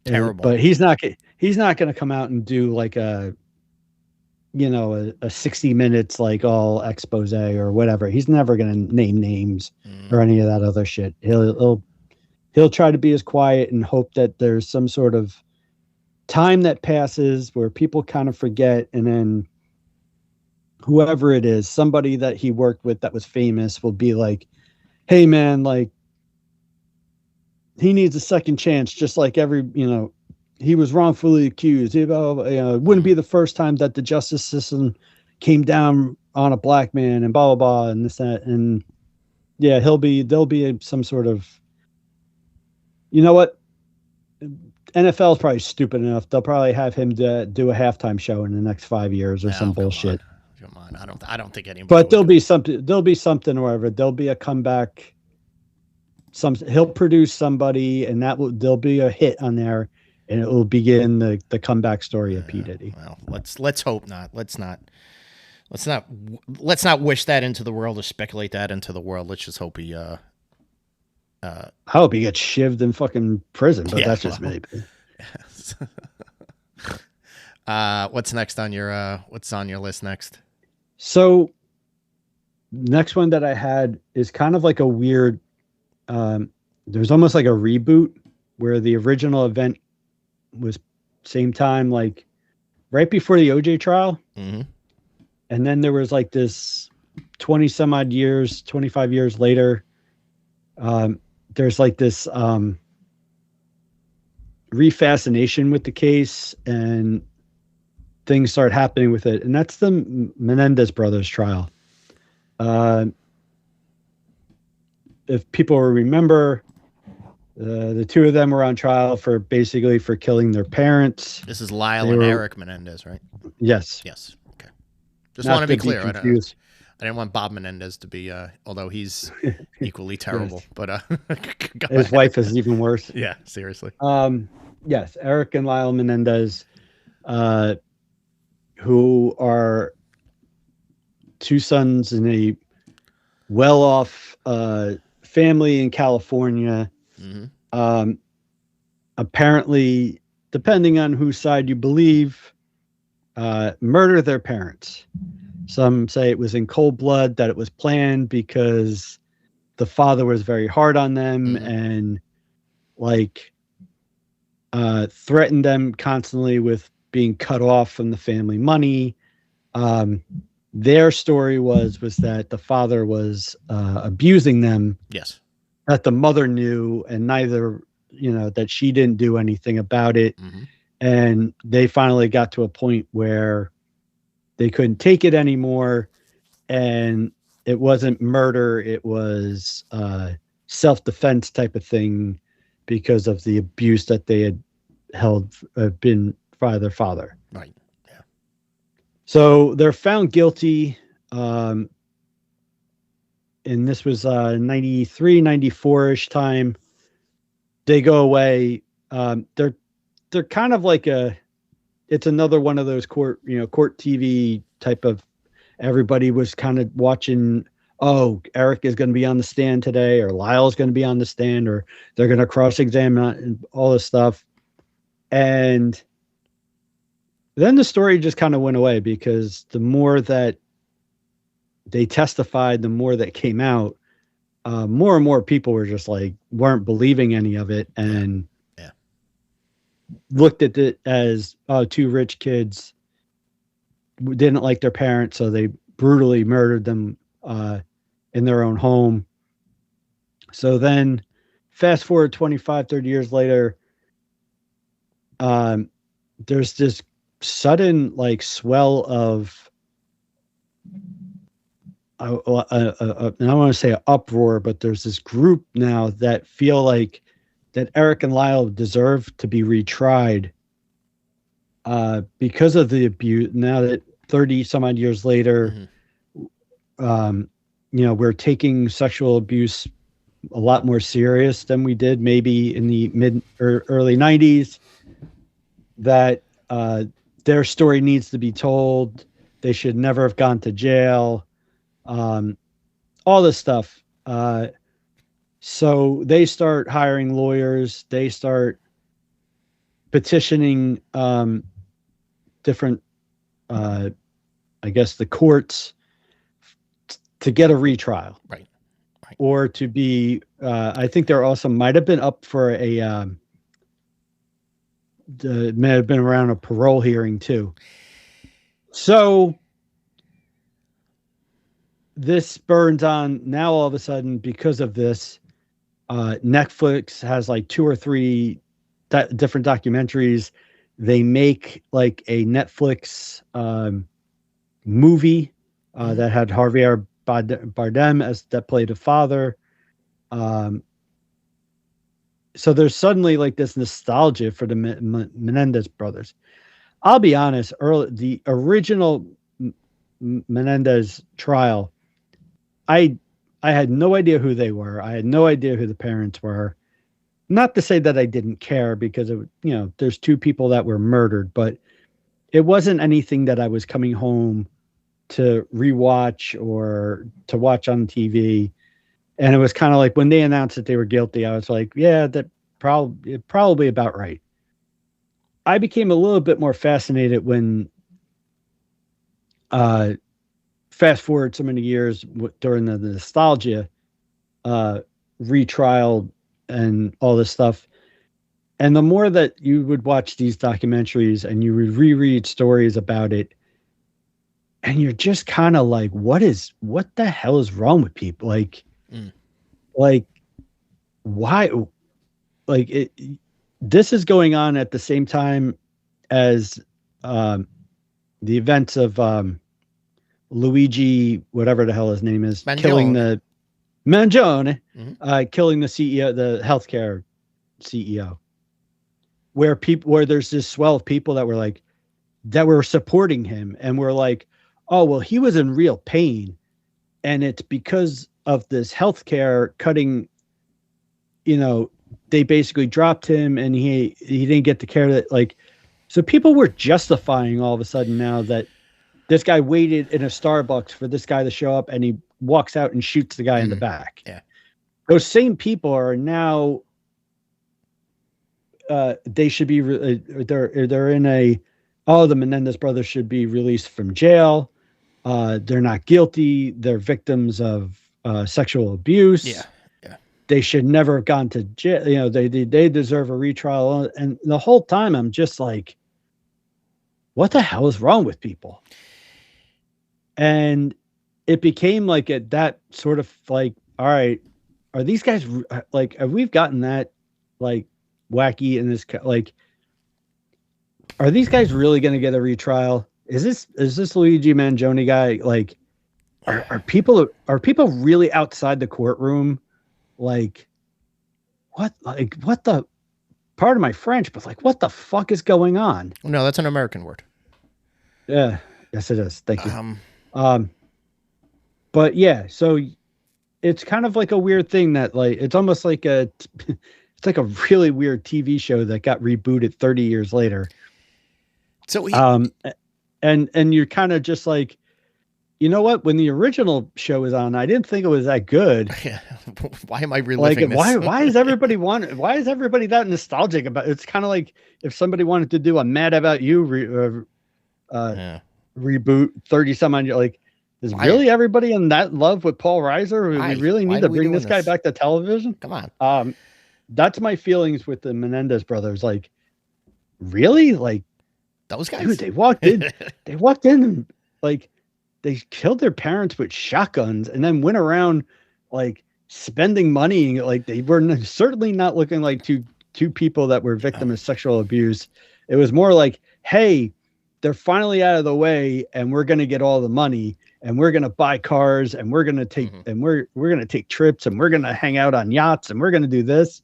Terrible. But he's not going to come out and do like a 60 minutes, like, all expose or whatever. He's never going to name names or any of that other shit. He'll try to be as quiet and hope that there's some sort of time that passes where people kind of forget. And then whoever it is, somebody that he worked with that was famous, will be like, hey man, like, he needs a second chance, just like he was wrongfully accused. It wouldn't be the first time that the justice system came down on a black man, and blah, blah, blah, and this, that. And yeah, there'll be some sort of, you know what? NFL is probably stupid enough. They'll probably have him do a halftime show in the next 5 years or some bullshit. Come on. I don't think anybody. But there'll be something or whatever. There'll be a comeback. He'll produce somebody, and there'll be a hit on there, and it will begin the comeback story of P. Diddy. Well, let's hope not. Let's not wish that into the world or speculate that into the world. Let's just hope he. I hope he gets shivved in fucking prison, but that's just me. Yes. What's next on your what's on your list next? So, next one that I had is kind of like a weird. There's almost like a reboot where the original event was same time, like right before the OJ trial. Mm-hmm. And then there was like this 25 years later, there's like this refascination with the case, and things start happening with it. And that's the Menendez brothers trial. If people remember, the two of them were on trial for killing their parents. This is Lyle and Eric Menendez, right? Yes. Yes. Okay. Just want to be clear. I didn't want Bob Menendez to be, although he's equally terrible, but his wife is even worse. Yeah, seriously. Yes, Eric and Lyle Menendez, who are two sons in a well-off family in California. Mm-hmm. Apparently, depending on whose side you believe, murder their parents. Some say it was in cold blood, that it was planned because the father was very hard on them, mm-hmm. and threatened them constantly with being cut off from the family money. their story was that the father was abusing them. Yes. That the mother knew, and neither, that she didn't do anything about it. Mm-hmm. And they finally got to a point where they couldn't take it anymore. And it wasn't murder. It was self-defense type of thing because of the abuse that they had been by their father. Right. Yeah. So they're found guilty. And this was 93, 94-ish time. They go away. They're kind of like it's another one of those court TV type of, everybody was kind of watching, oh, Eric is going to be on the stand today, or Lyle's going to be on the stand, or they're going to cross-examine all this stuff. And then the story just kind of went away, because the more that they testified, the more that came out, more and more people were just like, weren't believing any of it, and looked at it as, oh, two rich kids didn't like their parents, so they brutally murdered them in their own home. So then fast forward 25, 30 years later, there's this sudden like swell of I don't want to say uproar, but there's this group now that feel like that Eric and Lyle deserve to be retried because of the abuse. Now that 30 some odd years later, we're taking sexual abuse a lot more serious than we did maybe in the mid or early 90s, that their story needs to be told. They should never have gone to jail. All this stuff. So they start hiring lawyers. They start petitioning different, I guess, the courts to get a retrial. Right. Or to be, I think there also might have been up for a, may have been around a parole hearing too. So this burns on now all of a sudden because of this. Netflix has like 2 or 3 different documentaries. They make like a Netflix movie that had Javier Bardem as that played a father. So there's suddenly like this nostalgia for the Menendez brothers. I'll be honest, the original Menendez trial, I had no idea who they were. I had no idea who the parents were. Not to say that I didn't care, because there's 2 people that were murdered, but it wasn't anything that I was coming home to rewatch or to watch on TV. And it was kind of like when they announced that they were guilty, I was like, yeah, that probably about right. I became a little bit more fascinated when fast forward so many years during the nostalgia retrial and all this stuff. And the more that you would watch these documentaries and you would reread stories about it, and you're just kind of like, what the hell is wrong with people? Like, why? Like, this is going on at the same time as the events of Luigi, whatever the hell his name is, Mangione. killing the Mangione, killing the CEO, the healthcare CEO, where there's this swell of people that were like, that were supporting him, and we're like, oh, well, he was in real pain, and it's because of this healthcare cutting, they basically dropped him, and he didn't get the care that, like, so people were justifying all of a sudden now that this guy waited in a Starbucks for this guy to show up, and he walks out and shoots the guy in the back. Yeah. Those same people are now, they should be, they're in the Menendez brothers should be released from jail. They're not guilty. They're victims of sexual abuse. Yeah. They should never have gone to jail. They deserve a retrial. And the whole time I'm just like, what the hell is wrong with people? And it became like that sort of like, all right, are these guys like, have we gotten that like wacky in this, like, are these guys really going to get a retrial? Is this Luigi Mangione guy like, are people really outside the courtroom? Like, what the, pardon my French, but like, what the fuck is going on? No, that's an American word. Yeah, yes, it is. Thank you. But yeah, so it's kind of like a weird thing that like, it's almost like it's like a really weird TV show that got rebooted 30 years later. So and you're kind of just like, you know what? When the original show was on, I didn't think it was that good. Yeah. Why am I reliving like, this? why is everybody that nostalgic about it? It's kind of like if somebody wanted to do a Mad About You reboot 30 some odd, like, is really everybody in that love with Paul Reiser? We really need to bring this guy back to television? Come on. That's my feelings with the Menendez brothers. Like, really? Like, those guys? Dude, they walked in and like, they killed their parents with shotguns and then went around like spending money. Like, they were certainly not looking like two people that were victims of sexual abuse. It was more like, hey, they're finally out of the way and we're going to get all the money and we're going to buy cars and we're going to take and we're going to take trips and we're going to hang out on yachts and we're going to do this,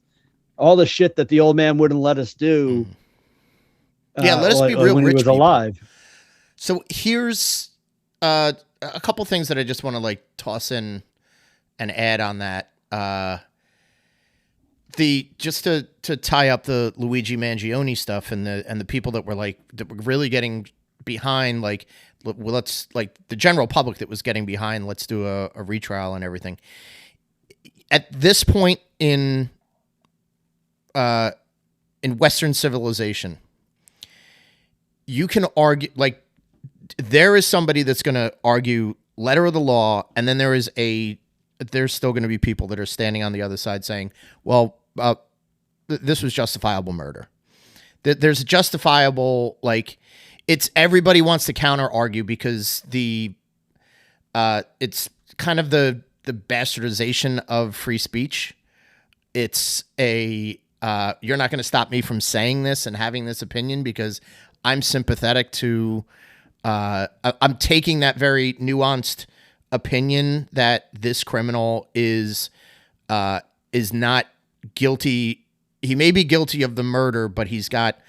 all the shit that the old man wouldn't let us do. Yeah, let us be real when rich he was people. Alive. So here's a couple things that I just want to like toss in and add on that. Just to tie up the Luigi Mangione stuff and the people that were really getting behind, like, let's, like, the general public that was getting behind, let's do a retrial and everything. At this point in Western civilization, you can argue, like, there is somebody that's going to argue letter of the law, and then there's still going to be people that are standing on the other side saying, well, this was justifiable murder. There's a justifiable, like, it's everybody wants to counter argue because it's kind of the bastardization of free speech. It's you're not going to stop me from saying this and having this opinion because I'm sympathetic to, I'm taking that very nuanced opinion that this criminal is not guilty. He may be guilty of the murder, but he's got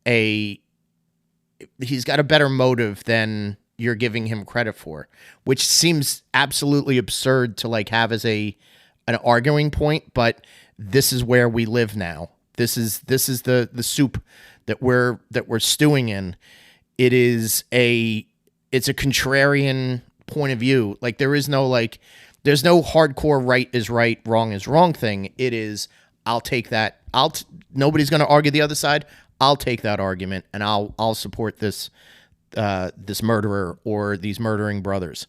a better motive than you're giving him credit for, which seems absolutely absurd to like have as an arguing point. But this is where we live now. This is the soup that we're stewing in. It's a contrarian point of view. Like, there's no hardcore right is right, wrong is wrong thing. It is, I'll take that. Nobody's going to argue the other side. I'll take that argument and I'll support this murderer or these murdering brothers.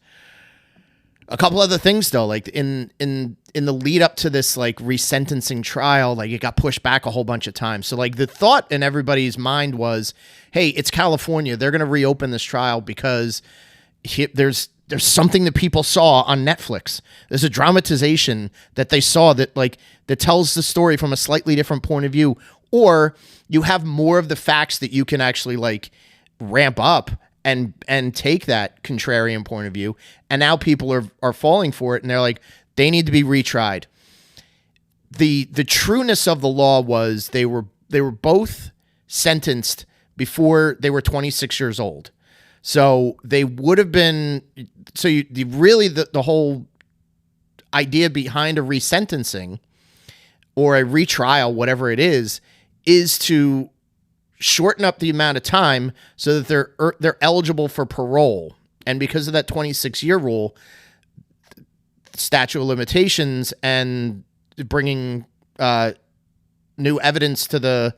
A couple other things though, like in the lead up to this like resentencing trial, like it got pushed back a whole bunch of times. So like the thought in everybody's mind was, hey, it's California. They're going to reopen this trial because there's something that people saw on Netflix. There's a dramatization that they saw that tells the story from a slightly different point of view, or you have more of the facts that you can actually like ramp up and take that contrarian point of view. And now people are falling for it, and they're like, they need to be retried. The trueness of the law was they were both sentenced before they were 26 years old. So they would have been, so the whole idea behind a resentencing or a retrial, whatever it is to shorten up the amount of time so that they're eligible for parole. And because of that 26-year rule, statute of limitations and bringing new evidence to the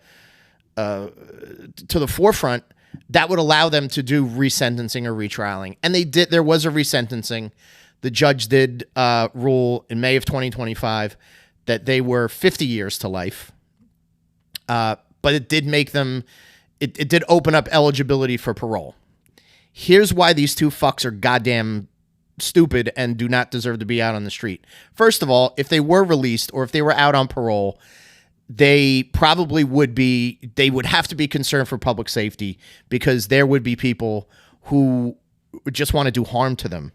forefront, that would allow them to do resentencing or retrialing. And they did. There was a resentencing. The judge did rule in May of 2025 that they were 50 years to life. But it did make them, it did open up eligibility for parole. here's why these two fucks are goddamn stupid and do not deserve to be out on the street. First of all, if they were released or if they were out on parole, they probably would be, they would have to be concerned for public safety, because there would be people who just want to do harm to them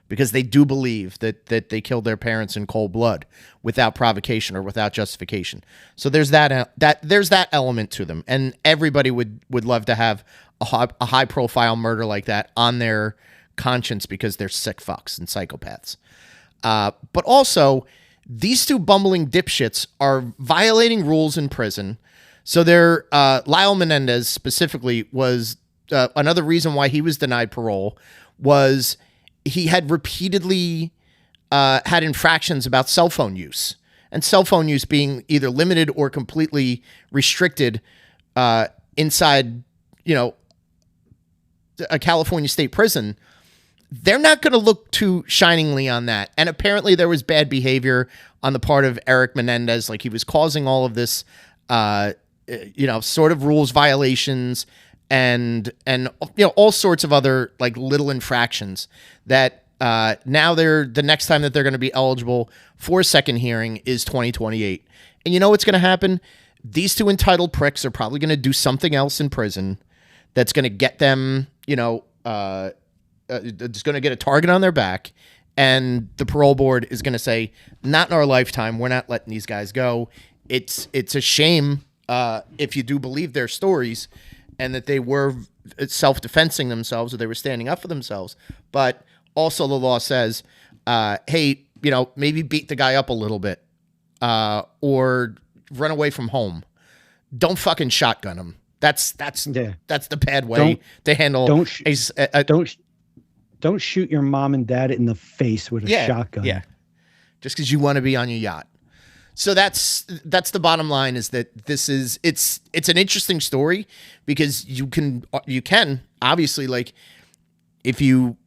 because they do believe that they killed their parents in cold blood without provocation or without justification. So there's that element to them, and everybody would love to have a high profile murder like that on their conscience because they're sick fucks and psychopaths. But also, these two bumbling dipshits are violating rules in prison. So they're Lyle Menendez specifically was another reason why he was denied parole was he had repeatedly had infractions about cell phone use, and cell phone use being either limited or completely restricted inside, a California state prison. They're not going to look too shiningly on that. And apparently there was bad behavior on the part of Eric Menendez. Like, he was causing all of this, sort of rules violations and all sorts of other like little infractions that now the next time that they're going to be eligible for a second hearing is 2028. And you know what's going to happen? These two entitled pricks are probably going to do something else in prison that's going to get them, it's going to get a target on their back, and the parole board is going to say, not in our lifetime. We're not letting these guys go. It's a shame if you do believe their stories and that they were self-defensing themselves or they were standing up for themselves. But also the law says, hey, maybe beat the guy up a little bit or run away from home. Don't fucking shotgun him. That's the bad way to handle. Don't shoot your mom and dad in the face with a shotgun. Yeah, just because you want to be on your yacht. So that's the bottom line, is that it's an interesting story because you can obviously, like, if you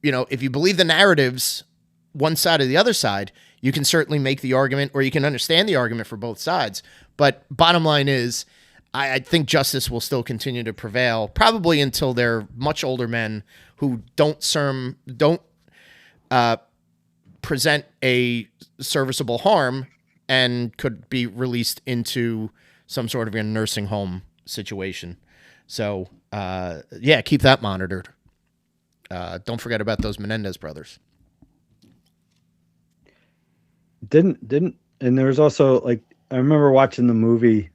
believe the narratives, one side or the other side, you can certainly make the argument, or you can understand the argument for both sides. But bottom line is, I think justice will still continue to prevail, probably until they're much older men who don't present a serviceable harm and could be released into some sort of a nursing home situation. So, keep that monitored. Don't forget about those Menendez brothers. And there was also, like, I remember watching the movie,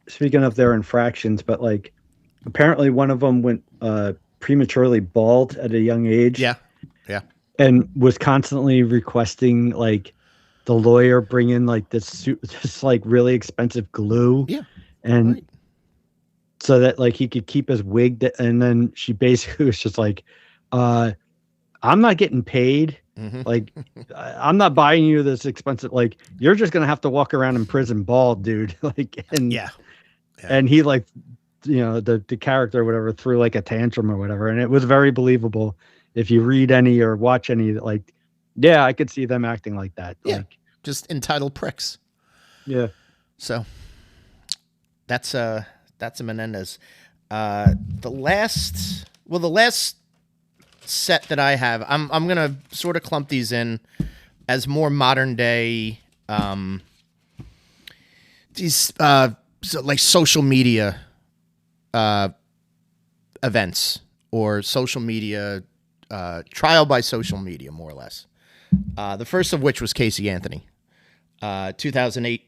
speaking of their infractions, but like apparently one of them went prematurely bald at a young age. Yeah. And was constantly requesting like the lawyer bring in like this like really expensive glue. Yeah. And right. So that like he could keep his wig. And then she basically was just like, I'm not getting paid. Mm-hmm. Like, I'm not buying you this expensive, like, you're just going to have to walk around in prison bald, dude. Like, and yeah. And he, like, the character or whatever threw like a tantrum or whatever. And it was very believable. If you read any or watch any, like, yeah, I could see them acting like that. Yeah. Like, just entitled pricks. Yeah. So that's a Menendez. The last set that I have, I'm gonna sort of clump these in as more modern day these like social media events or social media trial by social media, more or less. The first of which was Casey Anthony, 2008.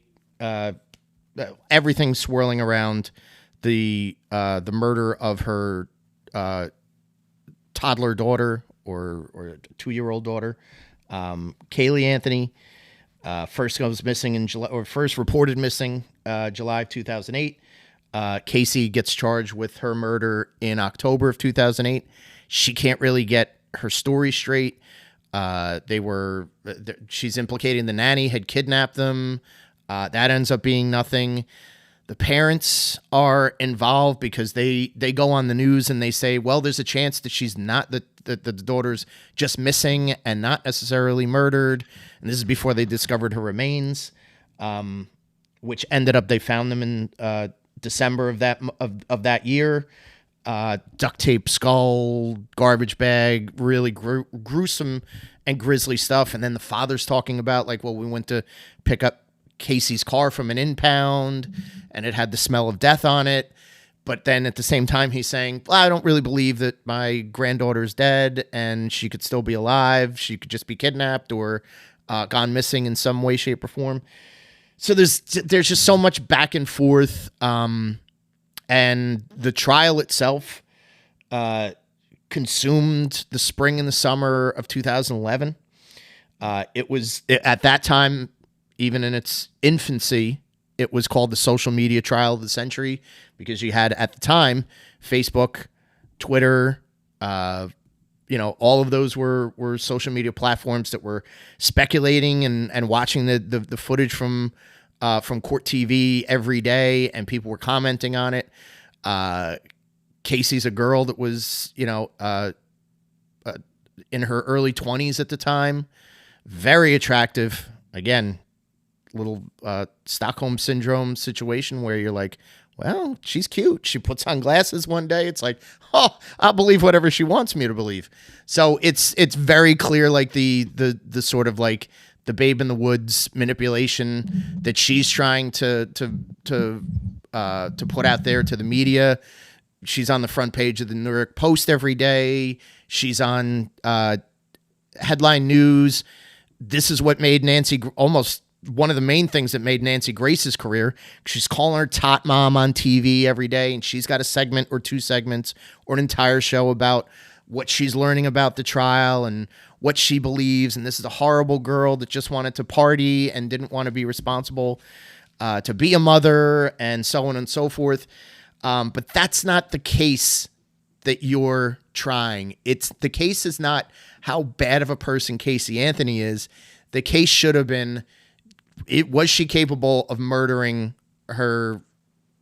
Everything swirling around the murder of her toddler daughter or 2-year-old daughter, Kaylee Anthony. First goes missing in July, or first reported missing July of 2008. Casey gets charged with her murder in October of 2008. She can't really get her story straight. She's implicating the nanny had kidnapped them. That ends up being nothing. The parents are involved because they go on the news and they say, well, there's a chance that she's not, that the daughter's just missing and not necessarily murdered. And this is before they discovered her remains, which ended up, they found them in December of that year. duct tape skull, garbage bag, really gruesome and grisly stuff. And then the father's talking about like, well, we went to pick up Casey's car from an impound and it had the smell of death on it. But then at the same time, he's saying, well, I don't really believe that my granddaughter's dead and she could still be alive. She could just be kidnapped or gone missing in some way, shape, or form. So there's just so much back and forth. And the trial itself consumed the spring and the summer of 2011. At that time, even in its infancy, it was called the social media trial of the century because you had at the time Facebook, Twitter, all of those were social media platforms that were speculating and watching the footage from court TV every day, and people were commenting on it. Casey's a girl that was, in her early 20s at the time, very attractive. Again, little Stockholm syndrome situation where you're like, well, she's cute. She puts on glasses one day. It's like, oh, I'll believe whatever she wants me to believe. So it's very clear, like the sort of like the babe in the woods manipulation that she's trying to put out there to the media. She's on the front page of the New York Post every day. She's on headline news. This is what made Nancy almost one of the main things that made Nancy Grace's career. She's calling her tot mom on TV every day, and she's got a segment or two segments or an entire show about what she's learning about the trial and what she believes. And this is a horrible girl that just wanted to party and didn't want to be responsible to be a mother and so on and so forth. But that's not the case that you're trying. The case is not how bad of a person Casey Anthony is. The case should have been, was she capable of murdering her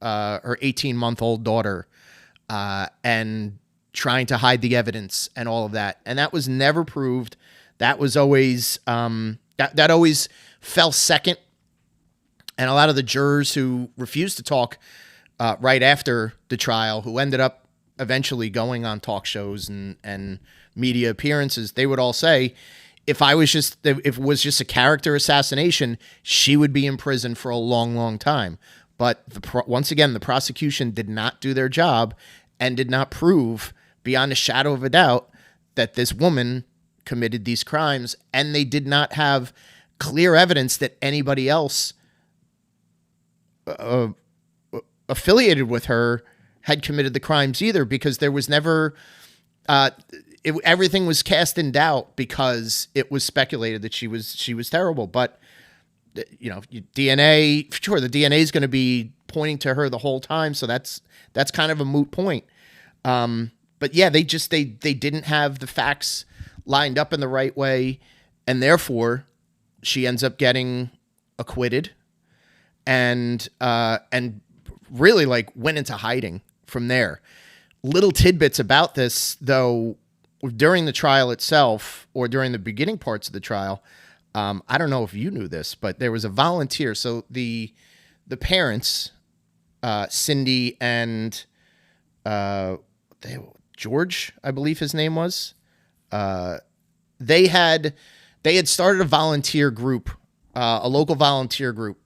18-month-old daughter and trying to hide the evidence and all of that? And that was never proved. That was always that always fell second. And a lot of the jurors who refused to talk right after the trial, who ended up eventually going on talk shows and media appearances, they would all say, if it was just a character assassination, she would be in prison for a long, long time. But once again, the prosecution did not do their job and did not prove beyond a shadow of a doubt that this woman committed these crimes. And they did not have clear evidence that anybody else affiliated with her had committed the crimes either, because there was never everything was cast in doubt because it was speculated that she was terrible. But DNA, sure, the DNA is going to be pointing to her the whole time, so that's kind of a moot point. But yeah, they didn't have the facts lined up in the right way, and therefore she ends up getting acquitted and really like went into hiding from there. Little tidbits about this, though, during the trial itself or during the beginning parts of the trial, I don't know if you knew this, but there was a volunteer. So the parents, Cindy and George, I believe his name was, they had started a volunteer group, a local volunteer group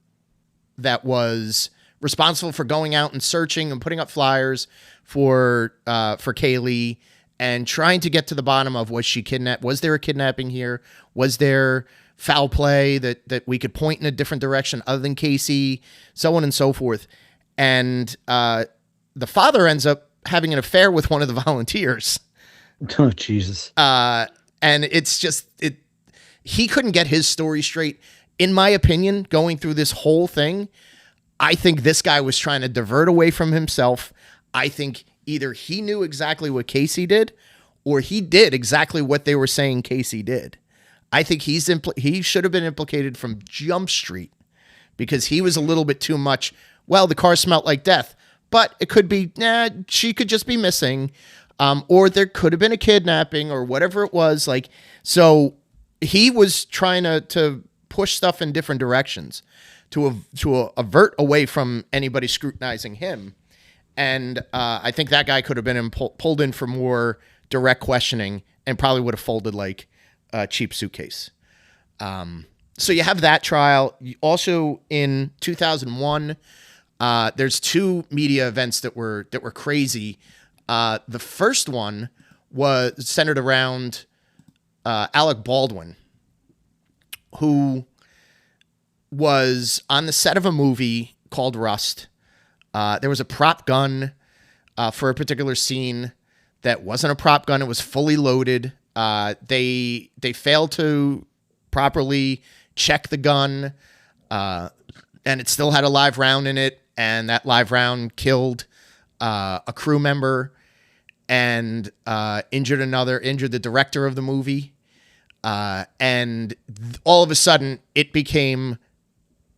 that was responsible for going out and searching and putting up flyers for Kaylee and trying to get to the bottom of, was she kidnapped? Was there a kidnapping here? Was there foul play that we could point in a different direction other than Casey? So on and so forth. And the father ends up having an affair with one of the volunteers. Oh, Jesus. And it's just, he couldn't get his story straight. In my opinion, going through this whole thing, I think this guy was trying to divert away from himself. I think either he knew exactly what Casey did or he did exactly what they were saying Casey did. I think he should have been implicated from Jump Street because he was a little bit too much. Well, the car smelled like death, but it could be, she could just be missing. Or there could have been a kidnapping or whatever it was. Like, so he was trying to push stuff in different directions to avert away from anybody scrutinizing him. And I think that guy could have been pulled in for more direct questioning and probably would have folded like a cheap suitcase. So you have that trial. Also in 2001, there's two media events that were crazy. The first one was centered around Alec Baldwin, who was on the set of a movie called Rust. There was a prop gun for a particular scene that wasn't a prop gun. It was fully loaded. They failed to properly check the gun, and it still had a live round in it, and that live round killed a crew member and injured the director of the movie. And all of a sudden, it became,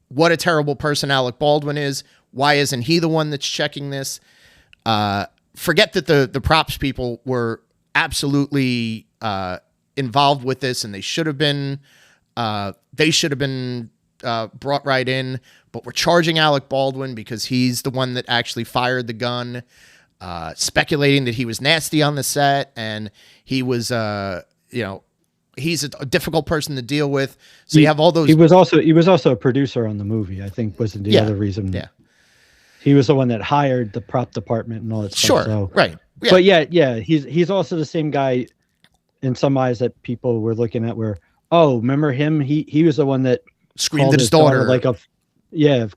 what a terrible person Alec Baldwin is. Why isn't he the one that's checking this? Forget that the props people were absolutely involved with this, and they should have been brought right in. But we're charging Alec Baldwin because he's the one that actually fired the gun, speculating that he was nasty on the set and he was, he's a difficult person to deal with. So you have all those. He was also a producer on the movie, I think, was the other reason. Yeah. He was the one that hired the prop department and all that stuff. Sure. So. Right. Yeah. But he's also the same guy in some eyes that people were looking at where, oh, remember him? He was the one that screamed at his daughter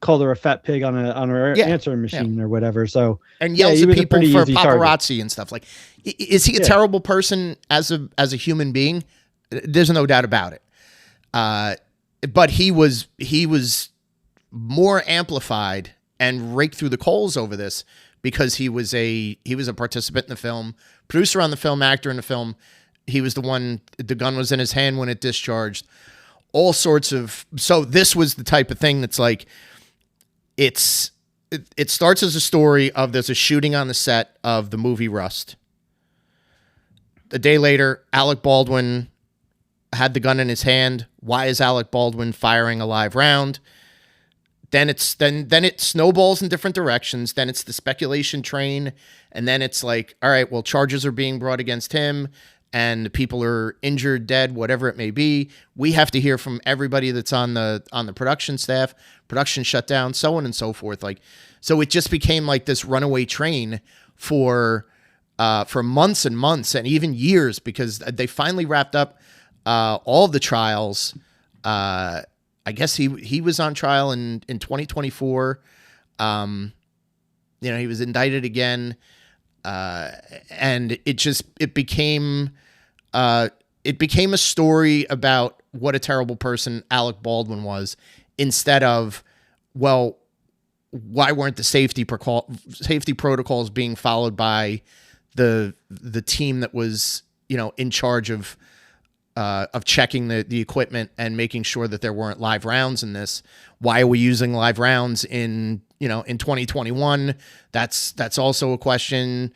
called her a fat pig on her answering machine or whatever. So and yells at people for paparazzi and stuff. Like, is he a terrible person as a human being? There's no doubt about it. But he was more amplified and raked through the coals over this because he was a participant in the film, producer on the film, actor in the film. He was the one, the gun was in his hand when it discharged. All sorts of, so this was the type of thing that's like, it starts as a story of there's a shooting on the set of the movie Rust. A day later, Alec Baldwin had the gun in his hand. Why is Alec Baldwin firing a live round? Then it snowballs in different directions. Then it's the speculation train, and then it's like, all right, well, charges are being brought against him, and the people are injured, dead, whatever it may be. We have to hear from everybody that's on the production staff. Production shut down, so on and so forth. Like, so it just became like this runaway train for months and months and even years, because they finally wrapped up all of the trials. I guess he was on trial in 2024. He was indicted again, and it became a story about what a terrible person Alec Baldwin was, instead of, well, why weren't the safety protocols being followed by the team that was in charge of checking the equipment and making sure that there weren't live rounds in this. Why are we using live rounds in 2021? That's also a question.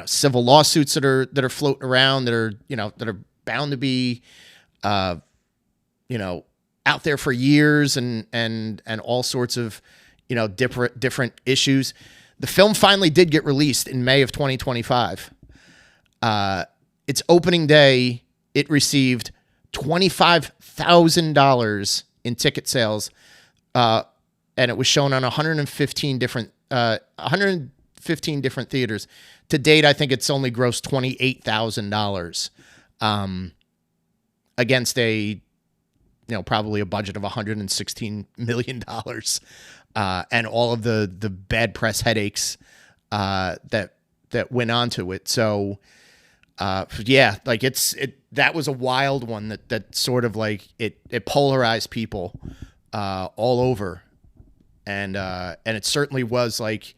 Civil lawsuits that are floating around that are bound to be, out there for years and all sorts of, different issues. The film finally did get released in May of 2025. Its opening day, it received $25,000 in ticket sales, and it was shown on 115 different theaters. To date, I think it's only grossed $28,000 against a probably a budget of $116 million, and all of the bad press headaches that went onto it. So. That was a wild one that sort of like it polarized people all over, and it certainly was like,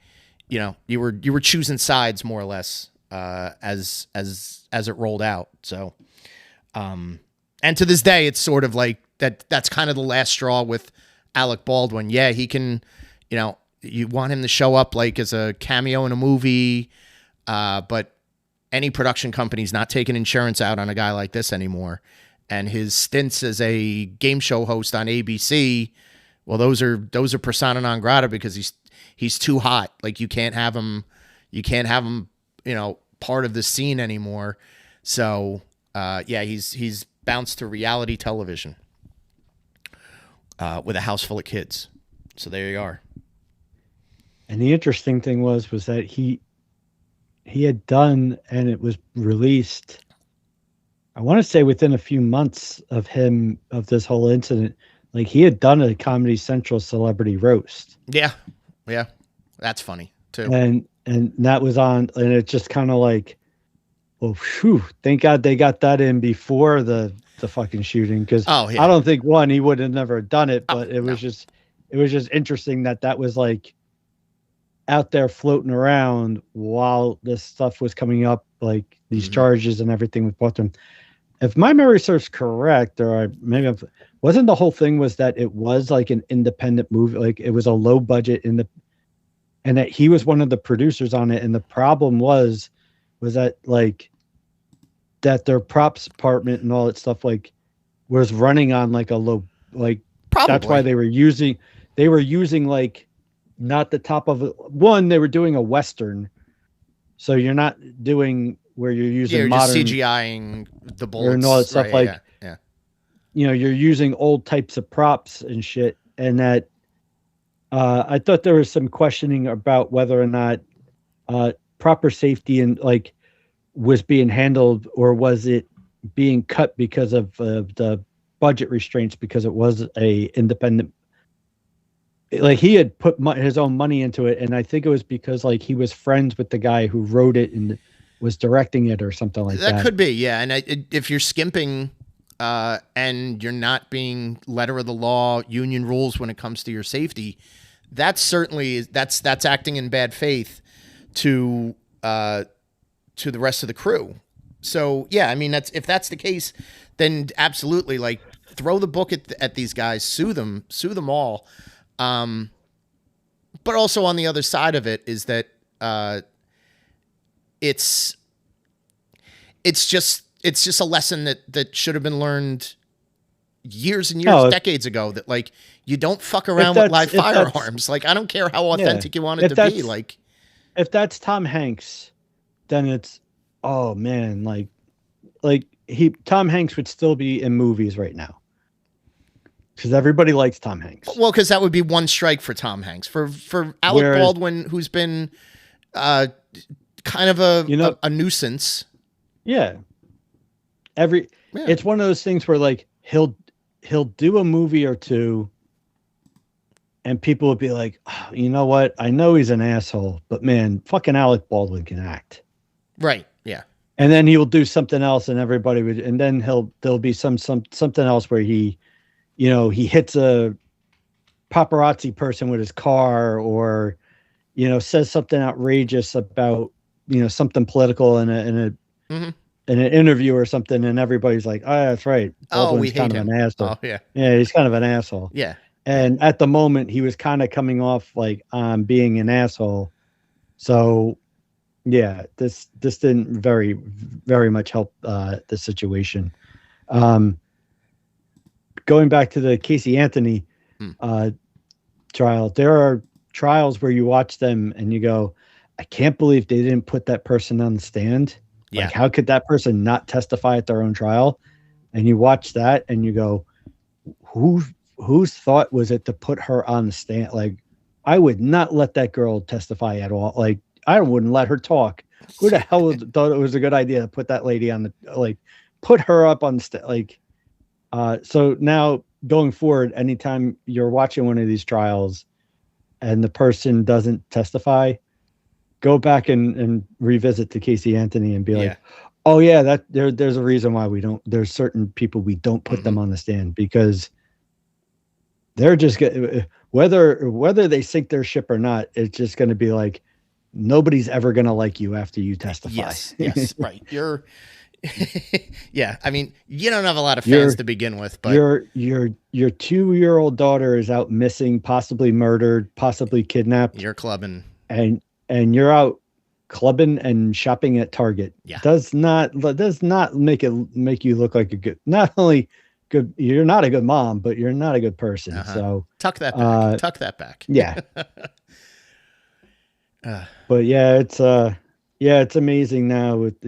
you were choosing sides more or less as it rolled out. So, and to this day, it's sort of like that's kind of the last straw with Alec Baldwin. Yeah, he can, you want him to show up like as a cameo in a movie, but any production company's not taking insurance out on a guy like this anymore. And his stints as a game show host on ABC, well, those are persona non grata because he's too hot. Like, you can't have him You can't have him, part of the scene anymore. So, he's bounced to reality television with a house full of kids. So there you are. And the interesting thing was that he had done, and it was released, I want to say within a few months of this whole incident, like he had done a Comedy Central celebrity roast. Yeah. Yeah. That's funny too. And that was on, and it's just kind of like, well, phew, thank God they got that in before the fucking shooting. Cause I don't think he would have never done it, but it was just interesting that was like out there floating around while this stuff was coming up, like these charges and everything with both them. If my memory serves correct, or wasn't the whole thing was that it was like an independent movie, like it was a low budget and that he was one of the producers on it. And the problem was that like that their props department and all that stuff like was running on like a low, like probably. That's why they were using like not the top of one. They were doing a Western. So you're not doing where you're using modern just CGIing the bullets and all that stuff. Right, yeah. You're using old types of props and shit. And that, I thought there was some questioning about whether or not, proper safety and like was being handled, or was it being cut because of the budget restraints, because it was a independent, like he had put his own money into it. And I think it was because like he was friends with the guy who wrote it and was directing it or something like that. That could be. Yeah. And if you're skimping, and you're not being letter of the law, union rules when it comes to your safety, that's certainly, that's acting in bad faith to the rest of the crew. So yeah, I mean, if that's the case, then absolutely, like throw the book at these guys, sue them all. But also on the other side of it is that, it's just a lesson that should have been learned years and years, decades ago, that like, you don't fuck around with live firearms. Like, I don't care how authentic you want it to be. Like, if that's Tom Hanks, then it's, oh man, Tom Hanks would still be in movies right now. Because everybody likes Tom Hanks. Well, because that would be one strike for Tom Hanks. For Alec Baldwin, who's been kind of a nuisance. Yeah. It's one of those things where like he'll do a movie or two and people would be like, oh, you know what? I know he's an asshole, but man, fucking Alec Baldwin can act. Right. Yeah. And then he will do something else and everybody would, and then there'll be something else where he hits a paparazzi person with his car, or, says something outrageous about, something political in an interview or something. And everybody's like, oh, that's right. Baldwin's kind of him. an asshole. Oh, yeah. Yeah. He's kind of an asshole. Yeah. And at the moment he was kind of coming off like being an asshole. So yeah, this didn't very, very much help the situation. Going back to the Casey Anthony trial, there are trials where you watch them and you go, I can't believe they didn't put that person on the stand. Yeah. Like, how could that person not testify at their own trial? And you watch that and you go, whose thought was it to put her on the stand? Like, I would not let that girl testify at all. Like, I wouldn't let her talk. Who the hell thought it was a good idea to put that lady on put her up on the stand? So now going forward, anytime you're watching one of these trials and the person doesn't testify, go back and revisit the Casey Anthony and be like, oh yeah, that there's a reason why there's certain people we don't put them on the stand, because they're just whether they sink their ship or not, it's just going to be like, nobody's ever going to like you after you testify. Yes, right. You're yeah, I mean, you don't have a lot of fans to begin with, but your 2-year-old daughter is out missing, possibly murdered, possibly kidnapped. You're clubbing, and you're out clubbing and shopping at Target. Yeah, does not make you look like a good. Not only good, you're not a good mom, but you're not a good person. So tuck that back. Yeah. But it's amazing now with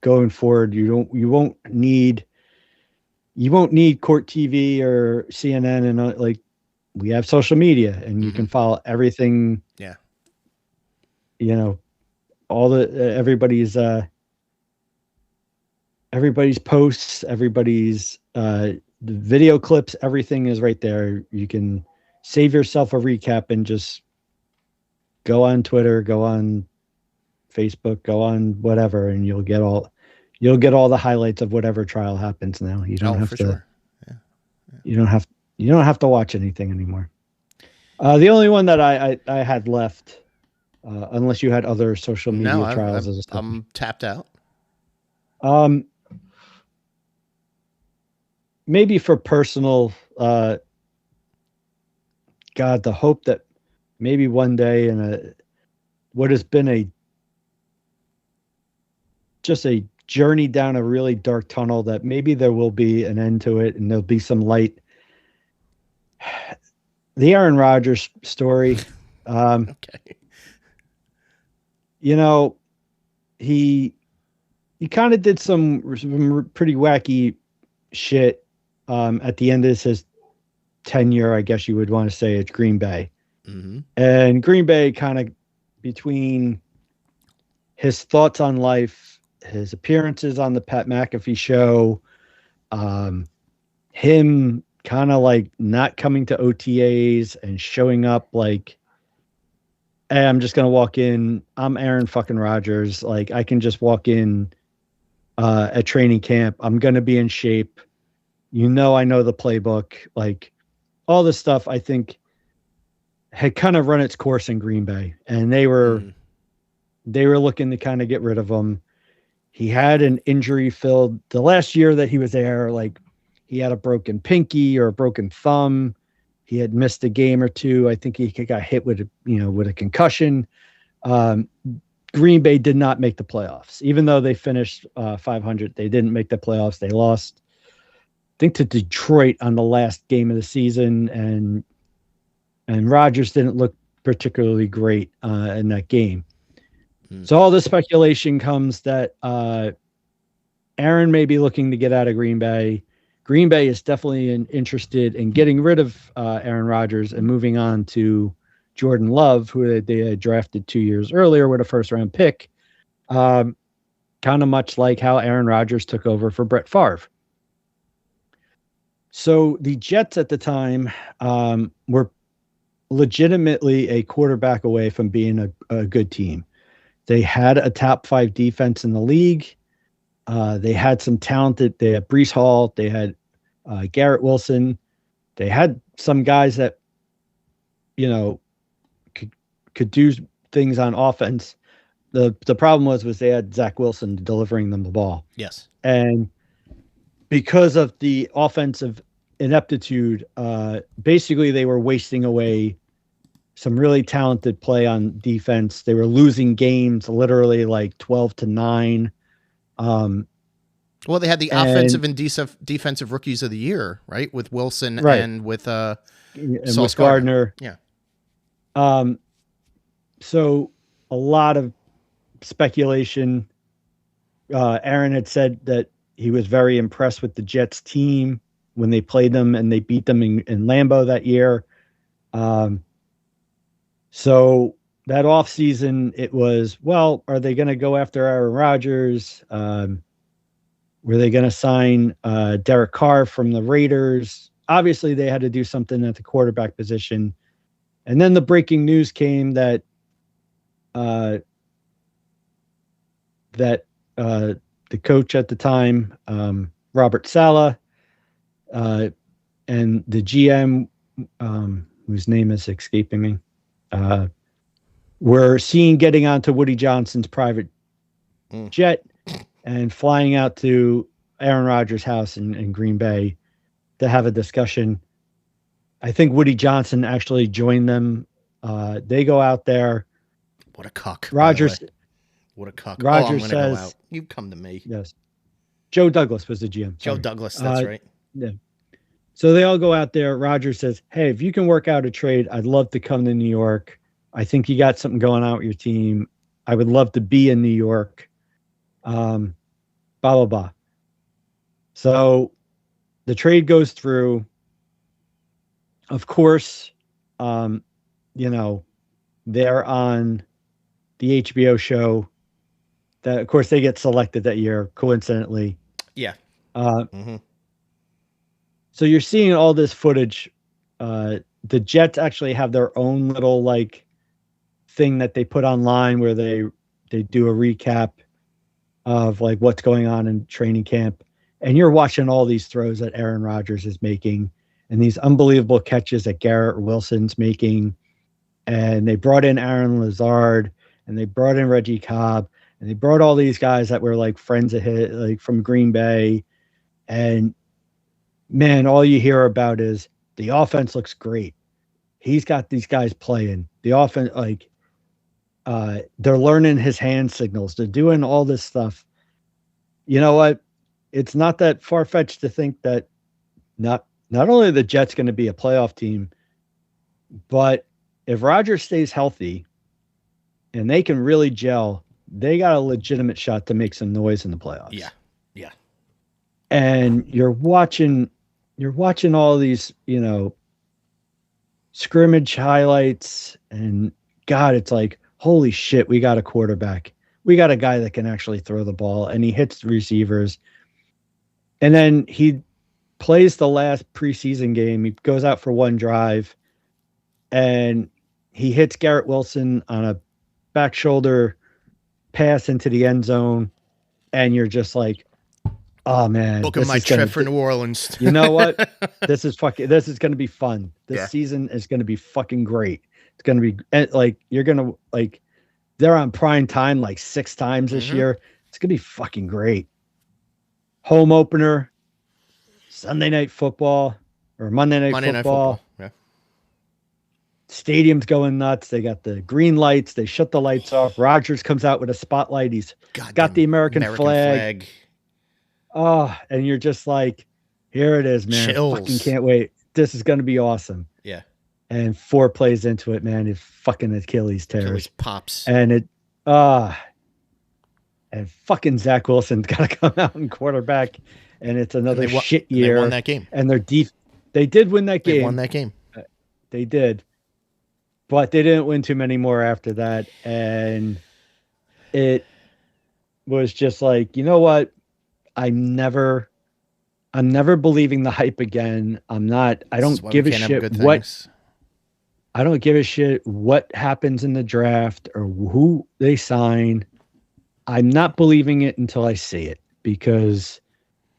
going forward. You won't need court TV or CNN and like we have social media and you can follow everything. Yeah. All the everybody's posts, everybody's the video clips, everything is right there. You can save yourself a recap and just go on Twitter, go on Facebook, go on whatever, and you'll get all the highlights of whatever trial happens now. You don't have to. Sure. Yeah. You don't have to watch anything anymore. The only one that I had left, unless you had other social media trials, I'm tapped out. Maybe for personal, God, the hope that maybe one day in what has been just a journey down a really dark tunnel, that maybe there will be an end to it and there'll be some light. The Aaron Rodgers story. Okay. He kind of did some pretty wacky shit at the end of his tenure, I guess you would want to say, at Green Bay. Mm-hmm. And Green Bay kind of, between his thoughts on life, his appearances on the Pat McAfee show, him kind of like not coming to OTAs and showing up like, hey, I'm just going to walk in. I'm Aaron fucking Rodgers. Like, I can just walk in at training camp. I'm going to be in shape. I know the playbook. Like, all this stuff, I think, had kind of run its course in Green Bay. And they were looking to kind of get rid of him. He had an injury-filled, the last year that he was there, like, he had a broken pinky or a broken thumb. He had missed a game or two. I think he got hit with a concussion. Green Bay did not make the playoffs, even though they finished 500. They didn't make the playoffs. They lost, I think, to Detroit on the last game of the season, and Rodgers didn't look particularly great in that game. So all the speculation comes that Aaron may be looking to get out of Green Bay. Green Bay is definitely interested in getting rid of Aaron Rodgers and moving on to Jordan Love, who they had drafted 2 years earlier with a first-round pick, kind of much like how Aaron Rodgers took over for Brett Favre. So the Jets at the time were legitimately a quarterback away from being a good team. They had a top 5 defense in the league. They had some talented. They had Breece Hall. They had Garrett Wilson. They had some guys that, could do things on offense. The problem was they had Zach Wilson delivering them the ball. Yes. And because of the offensive ineptitude, basically they were wasting away some really talented play on defense. They were losing games literally like 12-9. Well, they had the offensive and defensive rookies of the year, right? With Wilson and with Sauce Gardner. Yeah. So a lot of speculation. Aaron had said that he was very impressed with the Jets team when they played them and they beat them in Lambeau that year. So that offseason, it was, well, are they going to go after Aaron Rodgers? Were they going to sign Derek Carr from the Raiders? Obviously, they had to do something at the quarterback position. And then the breaking news came that the coach at the time, Robert Saleh, and the GM, whose name is escaping me, were seen getting onto Woody Johnson's private jet and flying out to Aaron Rodgers' house in Green Bay to have a discussion. I think Woody Johnson actually joined them. They go out there. What a cuck. Rodgers. What a cuck. Rodgers I'm says, go out. You come to me. Yes. Joe Douglas was the GM. Joe Douglas, that's right. Yeah. So they all go out there. Rodgers says, hey, if you can work out a trade, I'd love to come to New York. I think you got something going on with your team. I would love to be in New York. Blah, blah, blah. So the trade goes through. Of course, they're on the HBO show. That, of course, they get selected that year, coincidentally. Yeah. So you're seeing all this footage. The Jets actually have their own little thing that they put online where they do a recap of what's going on in training camp, and you're watching all these throws that Aaron Rodgers is making and these unbelievable catches that Garrett Wilson's making. And they brought in Aaron Lazard, and they brought in Reggie Cobb, and they brought all these guys that were friends of his, from Green Bay. And man, all you hear about is the offense looks great. He's got these guys playing. The offense, they're learning his hand signals. They're doing all this stuff. You know what? It's not that far-fetched to think that not only are the Jets going to be a playoff team, but if Rodgers stays healthy and they can really gel, they got a legitimate shot to make some noise in the playoffs. Yeah. Yeah. And you're watching all these, scrimmage highlights, and God, it's holy shit, we got a quarterback. We got a guy that can actually throw the ball, and he hits the receivers. And then he plays the last preseason game. He goes out for one drive, and he hits Garrett Wilson on a back shoulder pass into the end zone. And you're just oh man, look at my trip for New Orleans. You know what? This is going to be fun. This season is going to be fucking great. It's going to be you're going to they're on prime time 6 times this year. It's going to be fucking great. Home opener, Sunday Night Football or Monday Night Football. Yeah. Stadium's going nuts. They got the green lights. They shut the lights off. Rodgers comes out with a spotlight. He's got the American flag. Oh, and you're just here it is, man. Chills. Fucking can't wait. This is going to be awesome. Yeah. And 4 plays into it, man, his fucking Achilles tears. Achilles pops. And and fucking Zach Wilson's got to come out and quarterback, and it's another shit year. They won that game. And they did win that game. They won that game. They did. But they didn't win too many more after that. And it was just you know what? I'm never believing the hype again. I don't give a shit what happens in the draft or who they sign. I'm not believing it until I see it, because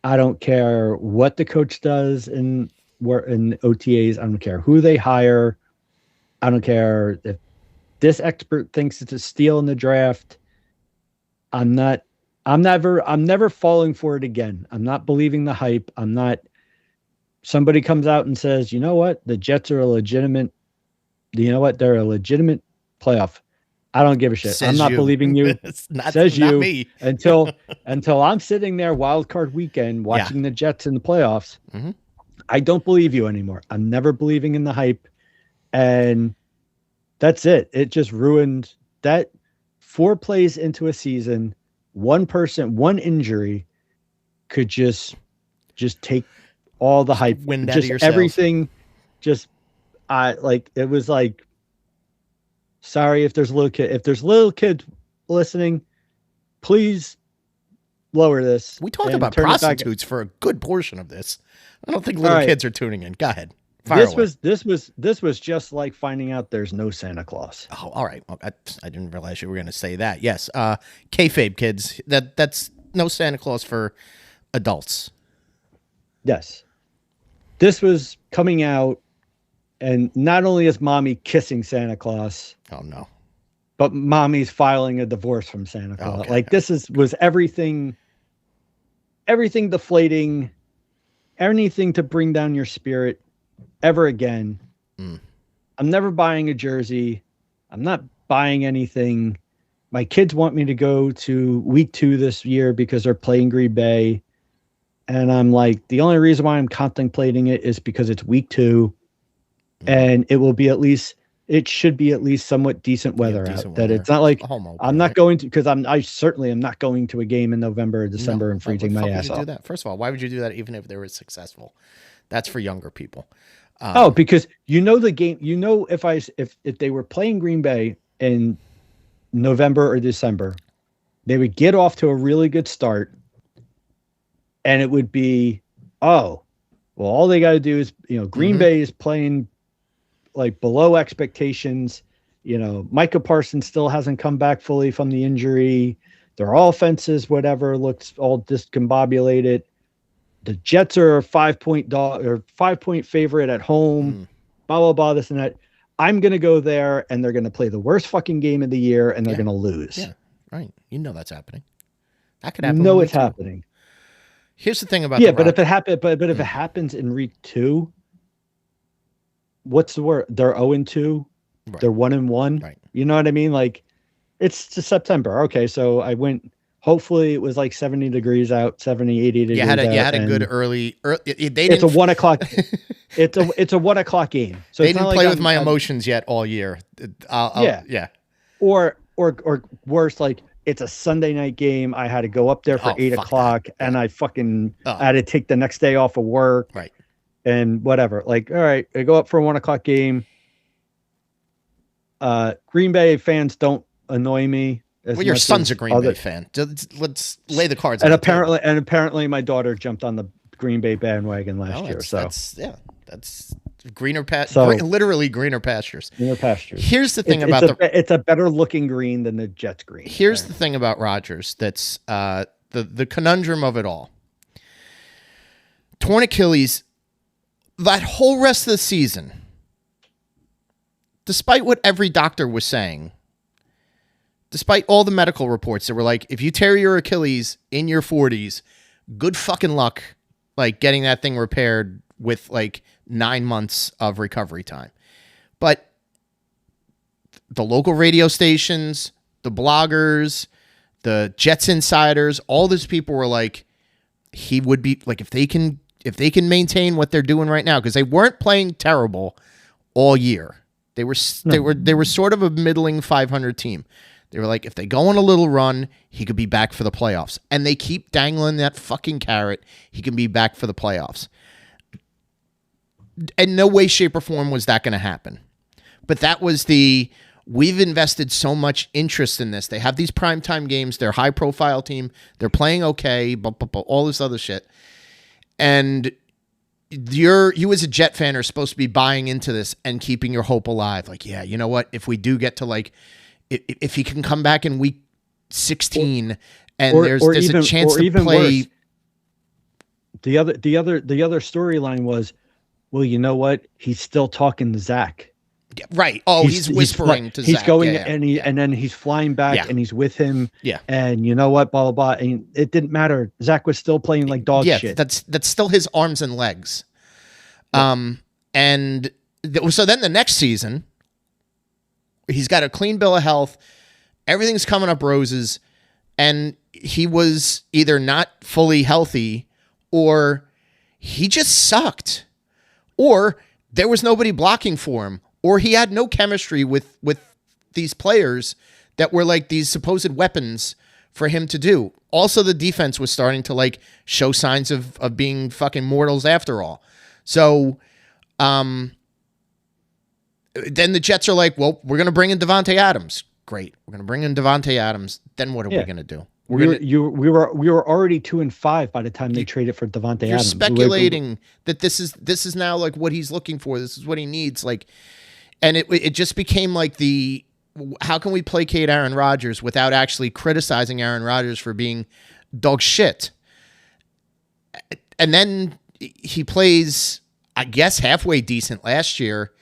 I don't care what the coach does in OTAs. I don't care who they hire. I don't care if this expert thinks it's a steal in the draft. I'm never falling for it again. I'm not believing the hype. Somebody comes out and says, you know what? The Jets are they're a legitimate playoff. I don't give a shit. I'm not believing you. Not me. until I'm sitting there wild card weekend watching the Jets in the playoffs. Mm-hmm. I don't believe you anymore. I'm never believing in the hype. And that's it. It just ruined that. 4 plays into a season, one injury could just take all the hype. Wind out just of your sails. Everything. Just it was sorry if there's little kids listening, please lower this. We talked about prostitutes for a good portion of this. I don't think little kids are tuning in. Go ahead. This was just like finding out there's no Santa Claus. Oh, all right. Well, I didn't realize you were going to say that. Yes. Kayfabe, kids. That's no Santa Claus for adults. Yes. This was coming out, and not only is mommy kissing Santa Claus. Oh no. But mommy's filing a divorce from Santa Claus. Okay. This was everything deflating, anything to bring down your spirit ever again. I'm never buying a jersey. I'm not buying anything. My kids want me to go to week 2 this year because they're playing Green Bay. And I'm the only reason why I'm contemplating it is because it's week 2 and it will be at least it should be at least somewhat decent weather decent out. weather. That it's not like A home opener, I'm not right? going to, because I certainly am not going to a game in November or December No, and why the freezing my fuck would ass you do off. that? First of all, why would you do that even if they were successful? That's for younger people. Because the game, if they were playing Green Bay in November or December, they would get off to a really good start, and it would be, oh, well, all they got to do is, Green Bay is playing like below expectations. Micah Parsons still hasn't come back fully from the injury. Their offenses, whatever, looks all discombobulated. The Jets are a 5-point favorite at home. Blah blah blah. This and that. I'm gonna go there, and they're gonna play the worst fucking game of the year, and they're gonna lose. Yeah, right. That's happening. That could happen. No, it's happening. Here's the thing about but if it happen, but if it happens in week 2, what's the word? They're 0-2. Right. They're 1-1. Right. You know what I mean? Like, it's to September. Okay, so I went. Hopefully, it was like 70 degrees out, 70, 80 degrees. You had a good early. It's a 1 o'clock. it's a 1 o'clock game. So they didn't play with my emotions yet all year. Yeah. Or worse, like, it's a Sunday night game. I had to go up there for 8 o'clock, and I fucking had to take the next day off of work. Right. And whatever. Like, all right, I go up for a 1 o'clock game. Green Bay fans don't annoy me. Well, your son's a Green Bay fan. Let's lay the cards. And apparently, my daughter jumped on the Green Bay bandwagon last year. So that's greener literally greener pastures. Greener pastures. Here's the thing it's a better looking green than the Jets green. Here's the thing about Rodgers. That's the conundrum of it all. Torn Achilles. That whole rest of the season, despite what every doctor was saying. Despite all the medical reports that were like, if you tear your Achilles in your 40s, good fucking luck, like, getting that thing repaired with like 9 months of recovery time. But the local radio stations, the bloggers, the Jets insiders, all these people were like, he would be like, if they can maintain what they're doing right now, because they weren't playing terrible all year. They were sort of a middling 500 team. They were like, if they go on a little run, he could be back for the playoffs. And they keep dangling that fucking carrot. He can be back for the playoffs. In no way, shape, or form was that going to happen. But that was we've invested so much interest in this. They have these primetime games. They're a high-profile team. They're playing okay, all this other shit. And you as a Jet fan are supposed to be buying into this and keeping your hope alive. Like, yeah, you know what? If we do get to, like, if he can come back in week 16 and there's a chance to play. Worse, the other storyline was, well, you know what? He's still talking to Zach. Yeah, right. Oh, he's whispering to Zach. He's going and then he's flying back and he's with him. Yeah. And you know what? Blah, blah, blah. And it didn't matter. Zach was still playing like dog shit. That's still his arms and legs. So then the next season, he's got a clean bill of health. Everything's coming up roses. And he was either not fully healthy or he just sucked. Or there was nobody blocking for him. Or he had no chemistry with these players that were like these supposed weapons for him to do. Also, the defense was starting to like show signs of being fucking mortals after all. So, then the Jets are like, well, we're going to bring in Davante Adams. Great. We're going to bring in Davante Adams. Then what are we going to do? We were already 2-5 by the time they traded for Davante Adams. You're speculating that this is now like what he's looking for. This is what he needs. Like, and it just became like how can we placate Aaron Rodgers without actually criticizing Aaron Rodgers for being dog shit? And then he plays, I guess, halfway decent last year,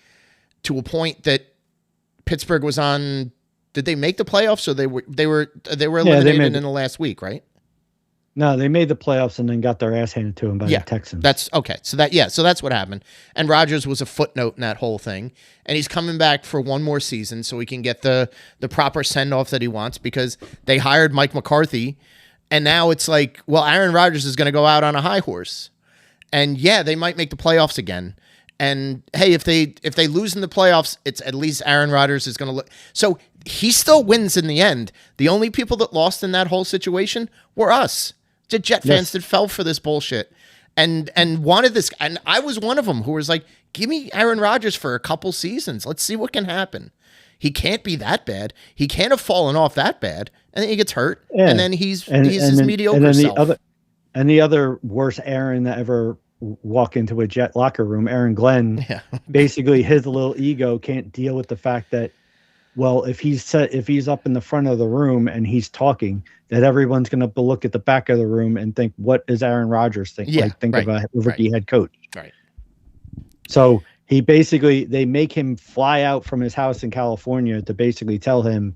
to a point that Pittsburgh was on. Did they make the playoffs, or they were eliminated in the last week, right? No, they made the playoffs and then got their ass handed to them by the Texans. That's okay. So that's what happened. And Rodgers was a footnote in that whole thing. And he's coming back for one more season so he can get the proper send off that he wants, because they hired Mike McCarthy, and now it's like, well, Aaron Rodgers is going to go out on a high horse, and yeah, they might make the playoffs again. And hey, if they lose in the playoffs, it's at least Aaron Rodgers is going to look. So he still wins in the end. The only people that lost in that whole situation were us, the Jet fans that fell for this bullshit and wanted this. And I was one of them who was like, give me Aaron Rodgers for a couple seasons. Let's see what can happen. He can't be that bad. He can't have fallen off that bad. And then he gets hurt. And then he's his mediocre self. The other worst Aaron that ever walk into a Jet locker room, Aaron Glenn, basically his little ego can't deal with the fact that, well, if he's up in the front of the room and he's talking, that everyone's going to look at the back of the room and think, what is Aaron Rodgers think? Think of a rookie head coach. Right. So they make him fly out from his house in California to basically tell him,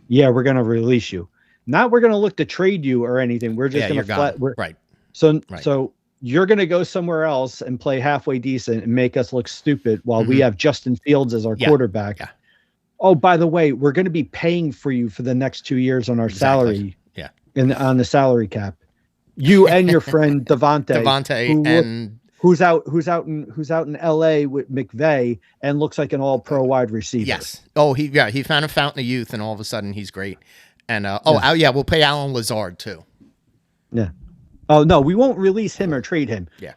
yeah, we're going to release you. Not we're going to look to trade you or anything. We're just going to flat. Right. So you're going to go somewhere else and play halfway decent and make us look stupid while we have Justin Fields as our quarterback. Yeah. Oh, by the way, we're going to be paying for you for the next 2 years on our salary. Yeah. On the salary cap. You and your friend Devontae who's out in LA with McVay and looks like an all-pro wide receiver. Yes. Oh, he found a fountain of youth and all of a sudden he's great. And we'll pay Alan Lazard too. Yeah. Oh no, we won't release him or trade him. Yeah.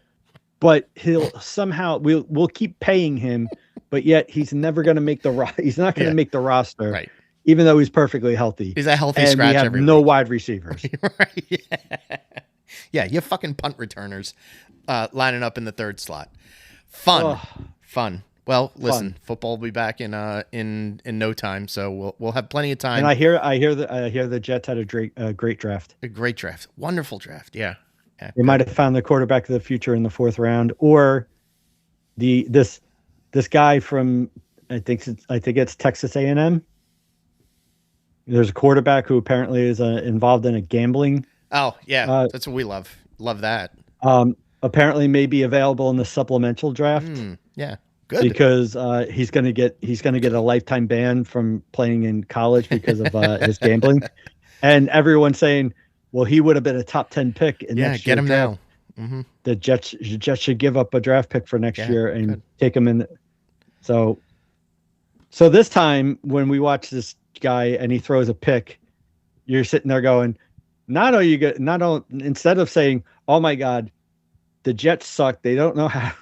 But we'll keep paying him, but yet he's never going to make he's not going to make the roster. Right. Even though he's perfectly healthy. He's a healthy scratch. We have no wide receivers. Right. Yeah, you fucking punt returners lining up in the third slot. Fun. Well, listen, football will be back in no time, so we'll have plenty of time. And I hear the Jets had a great draft. A great draft. Wonderful draft. Yeah. They might have found the quarterback of the future in the 4th round, or this guy from I think it's Texas A&M. There's a quarterback who apparently is involved in a gambling. Oh yeah, that's what we love. Love that. Apparently, may be available in the supplemental draft. Yeah, good. Because he's gonna get a lifetime ban from playing in college because of his gambling, and everyone's saying, well, he would have been a top 10 pick in next year's get him draft. now. Mm-hmm. The Jets should give up a draft pick for next year and take him in. So this time when we watch this guy and he throws a pick, you're sitting there going, instead of saying, oh my God, the Jets suck. They don't know how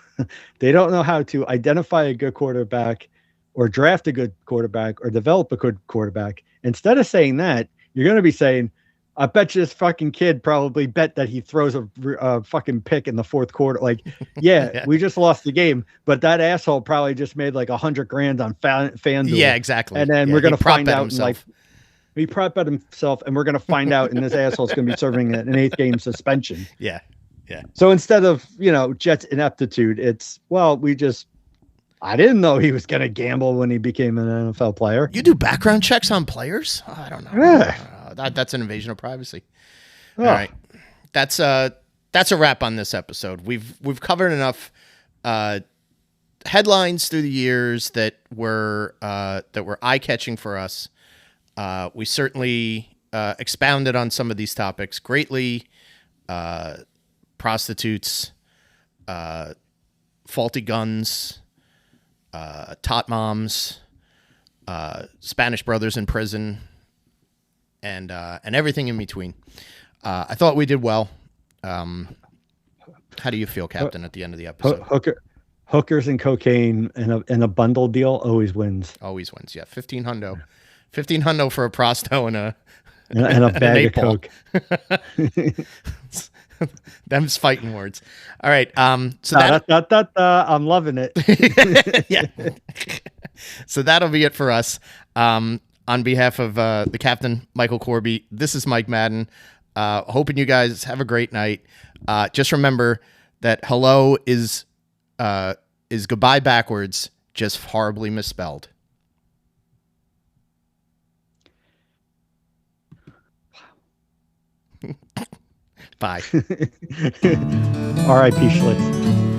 to identify a good quarterback or draft a good quarterback or develop a good quarterback. Instead of saying that, you're going to be saying, I bet you this fucking kid probably bet that he throws a fucking pick in the 4th quarter. Like, yeah, we just lost the game, but that asshole probably just made like $100,000 on FanDuel. Yeah, exactly. And then we're going to find out he prop bet himself, and we're going to find out, and this asshole's going to be serving an 8th game suspension. Yeah. Yeah. So instead of, Jets ineptitude, it's, I didn't know he was going to gamble when he became an NFL player. You do background checks on players? I don't know. Yeah. That's an invasion of privacy. All right. That's a wrap on this episode. We've covered enough headlines through the years that were eye-catching for us. We certainly expounded on some of these topics greatly. Prostitutes, faulty guns, tot moms, Spanish brothers in prison, and everything in between. I thought we did well. How do you feel, Captain, at the end of the episode? Hookers and cocaine in a bundle deal always wins. Always wins, yeah. 15 hundo for a prosto and a bag of coke. Them's fighting words. All right. I'm loving it. Yeah. So that'll be it for us. On behalf of the Captain, Michael Corby, this is Mike Madden. Hoping you guys have a great night. Just remember that hello is goodbye backwards, just horribly misspelled. Bye. R.I.P. Schlitz.